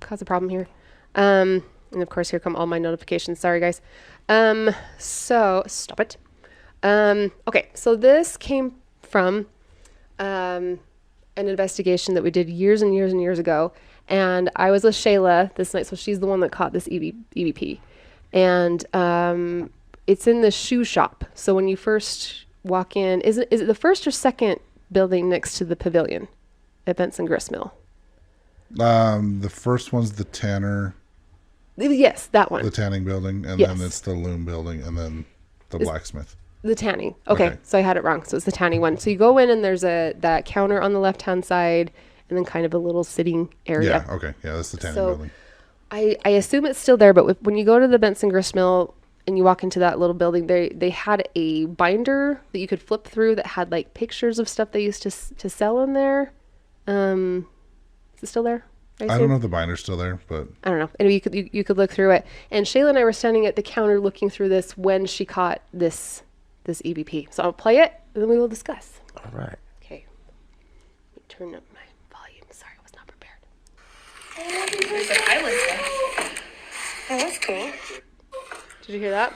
Speaker 3: cause a problem here? And of course, here come all my notifications. Sorry, guys. So stop it. Okay. So this came from, an investigation that we did years and years and years ago. And I was with Shayla this night. So she's the one that caught this EVP. And it's in the shoe shop. So when you first walk in, is it the first or second building next to the pavilion at Benson Gristmill?
Speaker 4: The first one's the tanner,
Speaker 3: Yes, that one.
Speaker 4: the tanning building, and
Speaker 3: Yes.
Speaker 4: then it's the loom building, and then the blacksmith.
Speaker 3: The tanning. Okay,
Speaker 4: Okay.
Speaker 3: so I had it wrong. So it's the tanning one. So you go in and there's that counter on the left-hand side and then kind of a little sitting area.
Speaker 4: Yeah. Okay. Yeah, that's the tanning
Speaker 3: So-
Speaker 4: building.
Speaker 3: I assume it's still there, but when you go to the Benson Gristmill and you walk into that little building, they had a binder that you could flip through that had like pictures of stuff they used to sell in there. Is it still there?
Speaker 4: I don't know if the binder's still there, but
Speaker 3: I don't know. Anyway, you could look through it. And Shayla and I were standing at the counter looking through this when she caught this EVP. So I'll play it and then we will discuss.
Speaker 2: All right.
Speaker 3: Okay. Let me turn up my volume. Sorry, I was not prepared.
Speaker 6: There's an eyelid stuff. Oh, that's cool.
Speaker 3: Did you hear that?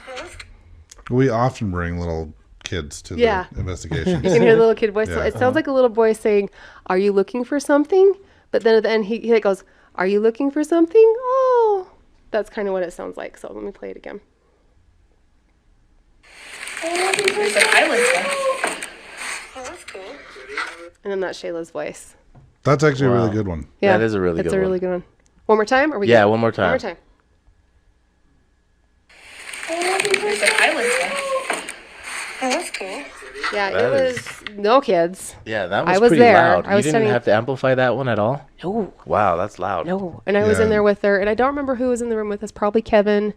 Speaker 4: we often bring little kids to
Speaker 3: Yeah.
Speaker 4: the investigations.
Speaker 3: You can hear the little kid voice. So
Speaker 4: Yeah.
Speaker 3: it sounds like a little boy saying, "Are you looking for something?" But then at the end, he goes, "Are you looking for something?" Oh, that's kind of what it sounds like. So let me play it again.
Speaker 6: There's an eyelid stuff. Oh, that's cool.
Speaker 3: And then that's Shayla's voice.
Speaker 4: That's actually a really
Speaker 2: Wow.
Speaker 4: good one.
Speaker 3: Yeah,
Speaker 2: That is a really
Speaker 3: it's
Speaker 2: good
Speaker 3: a
Speaker 2: one.
Speaker 3: really good one. One more time? Are we
Speaker 2: Yeah,
Speaker 3: good?
Speaker 2: one more time.
Speaker 3: One more time.
Speaker 6: There's an eyelid stuff. Oh, that's cool.
Speaker 3: Yeah,
Speaker 2: That
Speaker 3: it was no kids.
Speaker 2: Yeah, that was
Speaker 3: I was
Speaker 2: pretty
Speaker 3: there.
Speaker 2: loud.
Speaker 3: I
Speaker 2: You
Speaker 3: was
Speaker 2: didn't
Speaker 3: standing-
Speaker 2: have to amplify that one at all?
Speaker 3: No,
Speaker 2: Wow, that's loud.
Speaker 3: no. And I was in
Speaker 4: Yeah.
Speaker 3: there with her, and I don't remember who was in the room with us. Probably Kevin,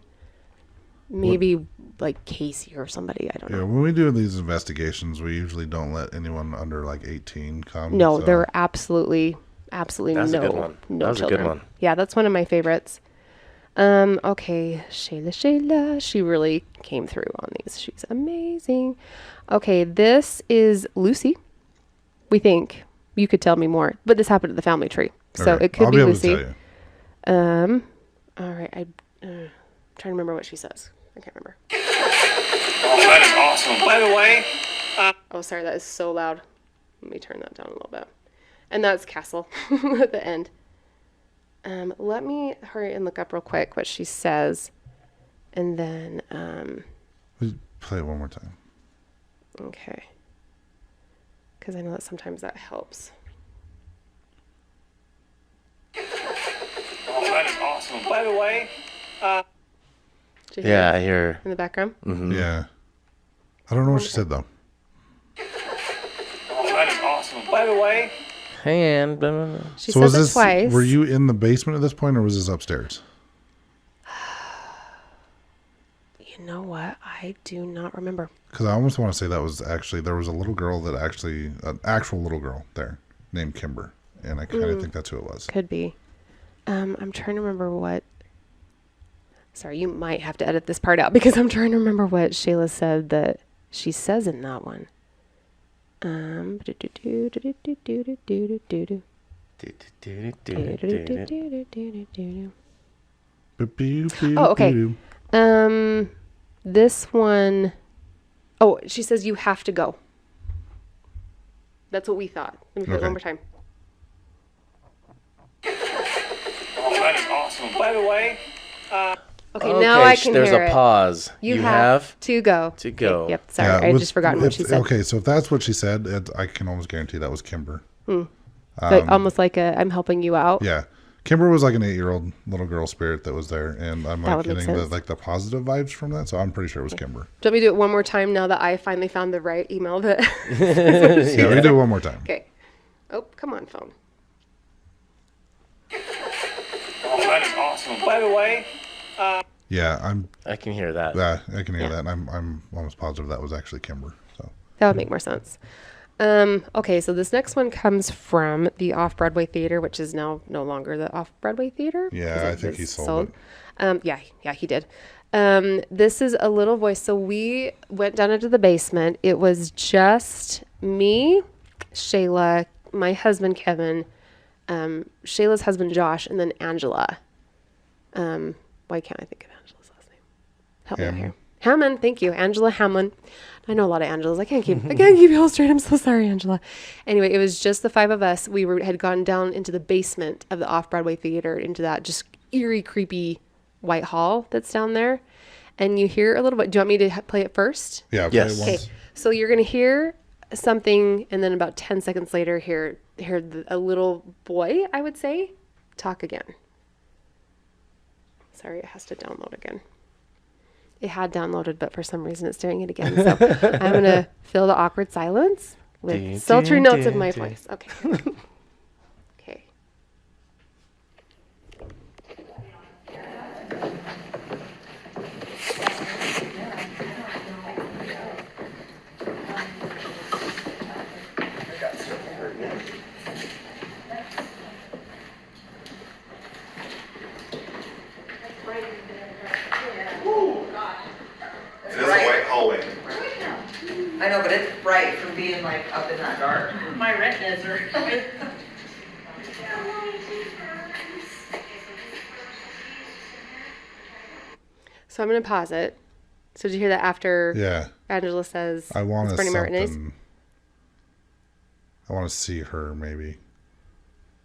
Speaker 3: maybe like Casey or somebody. I don't
Speaker 4: Yeah,
Speaker 3: know.
Speaker 4: when we do these investigations, we usually don't let anyone under like 18 come.
Speaker 3: No,
Speaker 4: so-
Speaker 3: there were absolutely
Speaker 2: That's
Speaker 3: no,
Speaker 2: a good one.
Speaker 3: no
Speaker 2: That was a
Speaker 3: children.
Speaker 2: good one.
Speaker 3: Yeah, that's one of my favorites. Okay, Shayla, she really came through on these. She's amazing. Okay, this is Lucy. We think you could tell me more, but this happened at the family tree, so
Speaker 4: Okay,
Speaker 3: it could
Speaker 4: I'll
Speaker 3: be
Speaker 4: able
Speaker 3: Lucy.
Speaker 4: to tell you.
Speaker 3: All right, I'm trying to remember what she says. I can't remember.
Speaker 7: Oh, that is awesome. By the way,
Speaker 3: Oh, sorry, that is so loud. Let me turn that down a little bit. And that's Castle at the end. Let me hurry and look up real quick what she says. And then,
Speaker 4: We play it one more time.
Speaker 3: okay. Because I know that sometimes that helps.
Speaker 7: oh, that is awesome. By the way,
Speaker 3: Did you hear
Speaker 2: Yeah,
Speaker 3: it
Speaker 2: I hear.
Speaker 3: in the background?
Speaker 4: Yeah. I don't know what she said though.
Speaker 7: oh, that is awesome. By the way,
Speaker 2: Hand. Blah, blah, blah.
Speaker 3: She
Speaker 4: So
Speaker 3: says
Speaker 4: was
Speaker 3: it
Speaker 4: this?
Speaker 3: twice.
Speaker 4: Were you in the basement at this point, or was this upstairs?
Speaker 3: You know what? I do not remember.
Speaker 4: Because I almost want to say that was actually there was a little girl that actually an actual little girl there named Kimber, and I kind of think that's who it was.
Speaker 3: Could be. I'm trying to remember what. Sorry, you might have to edit this part out because I'm trying to remember what Shayla said that she says in that one. Oh, okay. This one oh she says you have to go. That's what we thought. Let me hear it
Speaker 4: Okay.
Speaker 3: one more time.
Speaker 7: oh, that is awesome. By the way,
Speaker 3: Okay, now I can
Speaker 2: there's
Speaker 3: hear
Speaker 2: a
Speaker 3: it.
Speaker 2: pause.
Speaker 3: You have to go.
Speaker 2: to go.
Speaker 3: Okay, yep, sorry. I
Speaker 4: with-
Speaker 3: just forgotten what
Speaker 4: if-
Speaker 3: she said.
Speaker 4: Okay, so if that's what she said, I can almost guarantee that was Kimber.
Speaker 3: But almost like a I'm helping you out.
Speaker 4: Yeah, Kimber was like an 8-year-old little girl spirit that was there, and I'm
Speaker 3: That
Speaker 4: like
Speaker 3: would make
Speaker 4: getting the
Speaker 3: sense.
Speaker 4: like the positive vibes from that. So I'm pretty sure it was Kimber.
Speaker 3: Do you want me to do it one more time now that I finally found the right email that
Speaker 4: Yeah, we can do it one more time.
Speaker 3: Okay. Oh, come on, phone.
Speaker 7: oh, that is awesome. By the way,
Speaker 4: Yeah,
Speaker 2: I can hear that.
Speaker 4: I can hear
Speaker 3: Yeah.
Speaker 4: that. And I'm almost positive that was actually Kimber. So
Speaker 3: That would make more sense. Okay, so this next one comes from the Off-Broadway Theater, which is now no longer the Off-Broadway Theater.
Speaker 4: Yeah,
Speaker 3: because
Speaker 4: I
Speaker 3: it
Speaker 4: think he
Speaker 3: was
Speaker 4: sold it.
Speaker 3: Yeah, he did. This is a little voice. So we went down into the basement. It was just me, Shayla, my husband, Kevin, Shayla's husband, Josh, and then Angela. Why can't I think of Angela's last name? Help me out
Speaker 4: Hamlin.
Speaker 3: here. Hammond, thank you. Angela Hamlin. I know a lot of Angelas. I can't keep you all straight. I'm so sorry, Angela. Anyway, it was just the five of us. Had gone down into the basement of the Off-Broadway Theater, into that just eerie, creepy white hall that's down there. And you hear a little bit. Do you want me to play it first?
Speaker 4: yeah, play
Speaker 2: Yes.
Speaker 4: it
Speaker 3: Okay.
Speaker 4: once.
Speaker 3: So you're going to hear something, and then about 10 seconds later, hear a little boy, I would say, talk again. Sorry, it has to download again. It had downloaded, but for some reason it's doing it again. So I'm going to fill the awkward silence with sultry notes of my voice. Okay. Okay.
Speaker 8: It is a white hallway.
Speaker 9: I know, but it's bright from being like up in that dark.
Speaker 6: My retinas are.
Speaker 3: So I'm going to pause it. So did you hear that after
Speaker 4: Yeah,
Speaker 3: Angela says,
Speaker 4: I want
Speaker 3: it's
Speaker 4: to
Speaker 3: burning my retinas?
Speaker 4: something. I want to see her maybe.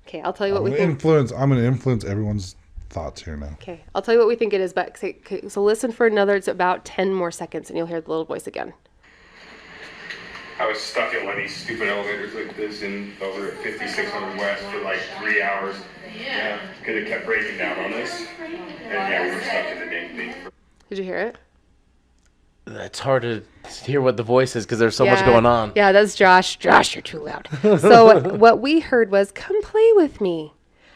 Speaker 3: Okay, I'll tell you what
Speaker 4: I'm
Speaker 3: we
Speaker 4: gonna
Speaker 3: think.
Speaker 4: influence. I'm going to influence everyone's thoughts here now.
Speaker 3: Okay, I'll tell you what we think it is, but so listen for another, it's about 10 more seconds and you'll hear the little voice again.
Speaker 10: I was stuck in one of these stupid elevators like this in over at 5600 West for like 3 hours. Yeah, because it kept breaking down on us. And yeah, we were stuck in the dang thing.
Speaker 3: Did you hear it?
Speaker 2: It's hard to hear what the voice is because there's so much going on.
Speaker 3: Yeah, that's Josh. Josh, you're too loud. So what we heard was, come play with me.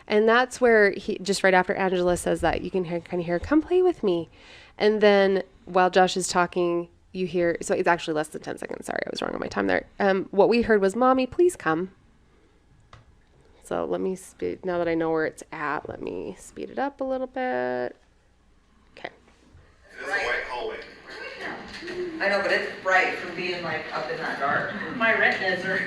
Speaker 3: And that's where he, just right after Angela says that, you can kind of hear, come play with me. And then while Josh is talking, you hear, so it's actually less than 10 seconds. Sorry, I was wrong on my time there. What we heard was, Mommy, please come. So let me speed, now that I know where it's at, let me speed it up a little bit. Okay.
Speaker 10: This is a white hallway.
Speaker 9: I know, but it's bright from being like up in that dark.
Speaker 6: My retinas are.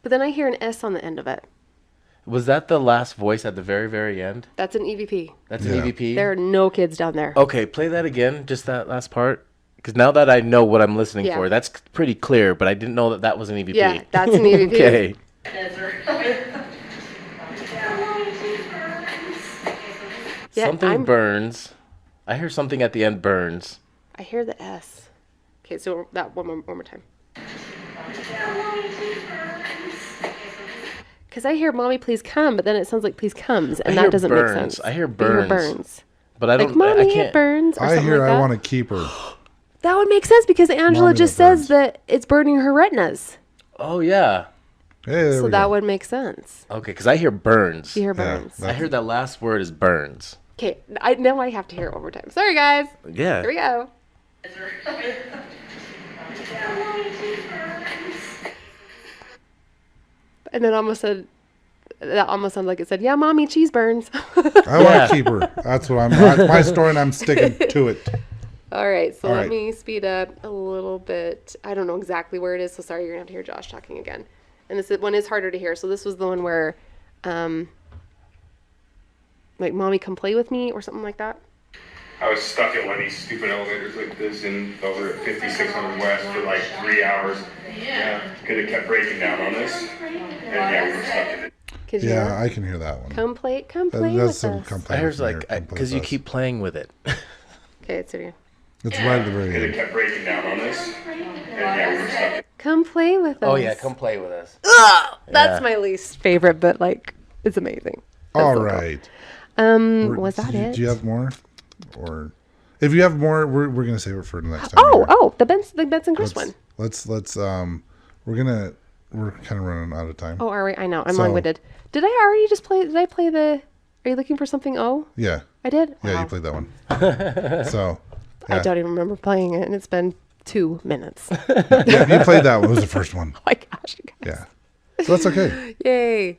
Speaker 3: But then I hear an S on the end of it.
Speaker 2: Was that the last voice at the very, very end?
Speaker 3: That's an EVP.
Speaker 2: That's an EVP?
Speaker 3: There are no kids down there.
Speaker 2: Okay, play that again, just that last part. Because now that I know what I'm listening for, that's pretty clear, but I didn't know that was an EVP.
Speaker 3: Yeah, that's an EVP.
Speaker 2: Okay.
Speaker 3: Yeah,
Speaker 2: Something burns. I hear something at the end burns.
Speaker 3: I hear the S. Okay, so that one more time. Because I hear "Mommy, please come," but then it sounds like "please comes," and that doesn't make sense.
Speaker 2: I hear
Speaker 3: You
Speaker 2: burns. But I don't.
Speaker 3: Like, Mommy,
Speaker 2: I can't.
Speaker 3: it burns. Or
Speaker 4: I
Speaker 3: something
Speaker 4: hear
Speaker 3: like
Speaker 4: I
Speaker 3: that.
Speaker 4: want to keep her.
Speaker 3: That would make sense because Angela
Speaker 4: Mommy,
Speaker 3: just
Speaker 4: that
Speaker 3: says that it's burning her retinas.
Speaker 2: Oh yeah.
Speaker 4: Hey, there
Speaker 3: So
Speaker 4: we
Speaker 3: that
Speaker 4: go.
Speaker 3: would make sense.
Speaker 2: Okay, because I hear burns.
Speaker 3: You hear burns.
Speaker 2: I heard that last word is burns.
Speaker 3: Okay, now I have to hear it one more time. Sorry, guys.
Speaker 2: Yeah.
Speaker 3: Here we go. And then that almost sounded like it said, "Yeah, Mommy, cheese burns."
Speaker 4: I want to keep her. That's what my story, and I'm sticking to it.
Speaker 3: All right, so
Speaker 4: All
Speaker 3: let
Speaker 4: right.
Speaker 3: me speed up a little bit. I don't know exactly where it is, so sorry, you're gonna have to hear Josh talking again. And this one is harder to hear. So this was the one where, like, "Mommy, come play with me," or something like that.
Speaker 10: I was stuck in one of these stupid elevators like this in over at 5600 West for like 3 hours. Yeah, because it kept breaking down on us. And yeah, we were stuck in it.
Speaker 3: Could you hear
Speaker 4: Yeah,
Speaker 3: it?
Speaker 4: I can hear that one.
Speaker 3: Come play
Speaker 4: That's
Speaker 3: with
Speaker 4: some
Speaker 3: us.
Speaker 4: come
Speaker 2: I
Speaker 4: play
Speaker 2: heard
Speaker 4: with me or
Speaker 2: like
Speaker 4: come play
Speaker 2: because
Speaker 4: with
Speaker 2: you
Speaker 4: us.
Speaker 2: keep playing with it.
Speaker 3: Okay, it's here.
Speaker 4: It's right at the very
Speaker 10: Because it
Speaker 4: end.
Speaker 10: kept breaking down on us. And yeah, we were stuck in it.
Speaker 3: Come play with us.
Speaker 2: Oh yeah, come play with us.
Speaker 3: That's my least favorite, but like, it's amazing.
Speaker 4: All
Speaker 3: so cool.
Speaker 4: right.
Speaker 3: Was that it?
Speaker 4: Do you have more? Or if you have more, we're gonna save it for the next time. here.
Speaker 3: The Benson Chris one.
Speaker 4: Let's we're kind of running out of time.
Speaker 3: Oh, are we? I know. I'm
Speaker 4: So-
Speaker 3: long-winded. Did I already just play? Did I play the? Are you looking for something? Oh,
Speaker 4: Yeah.
Speaker 3: I did.
Speaker 4: Yeah,
Speaker 3: Wow.
Speaker 4: you played that one. So
Speaker 3: I
Speaker 4: yeah.
Speaker 3: don't even remember playing it, and it's been 2 minutes.
Speaker 4: Yeah, you played that one. It was the first one.
Speaker 3: Oh my gosh, you guys.
Speaker 4: Yeah. So that's okay.
Speaker 3: Yay.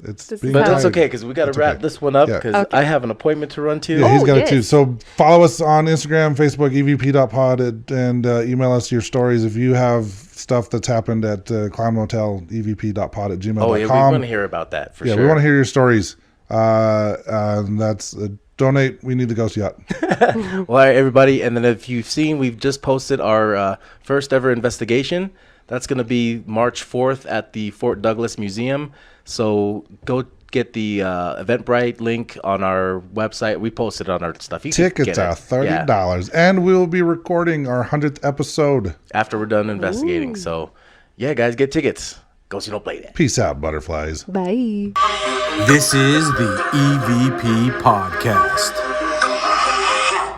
Speaker 4: It's
Speaker 3: This is
Speaker 4: being
Speaker 2: But
Speaker 3: how-
Speaker 2: that's
Speaker 4: quiet.
Speaker 2: okay because we got to
Speaker 4: It's
Speaker 2: wrap
Speaker 4: okay.
Speaker 2: this one up
Speaker 4: Yeah.
Speaker 2: because
Speaker 3: Okay.
Speaker 2: I have an appointment to run to.
Speaker 4: Yeah, he's got it too.
Speaker 3: yes.
Speaker 4: So follow us on Instagram, Facebook, evp.pod, and email us your stories. If you have stuff that's happened at Clown Motel, evp.pod@gmail.com.
Speaker 2: Oh yeah, we want to hear about that for
Speaker 4: Yeah,
Speaker 2: sure.
Speaker 4: we want to hear your stories. That's donate. We need the ghost yacht.
Speaker 2: Well, all right, everybody. And then if you've seen, we've just posted our first ever investigation. That's going to be March 4th at the Fort Douglas Museum. So go get the Eventbrite link on our website. We posted on our stuff. You can
Speaker 4: Tickets
Speaker 2: get
Speaker 4: are
Speaker 2: it.
Speaker 4: $30, and we'll be recording our 100th episode.
Speaker 2: After we're done investigating. So, yeah, guys, get tickets. Go see no play that.
Speaker 4: Peace out, butterflies.
Speaker 3: Bye.
Speaker 1: This is the EVP Podcast.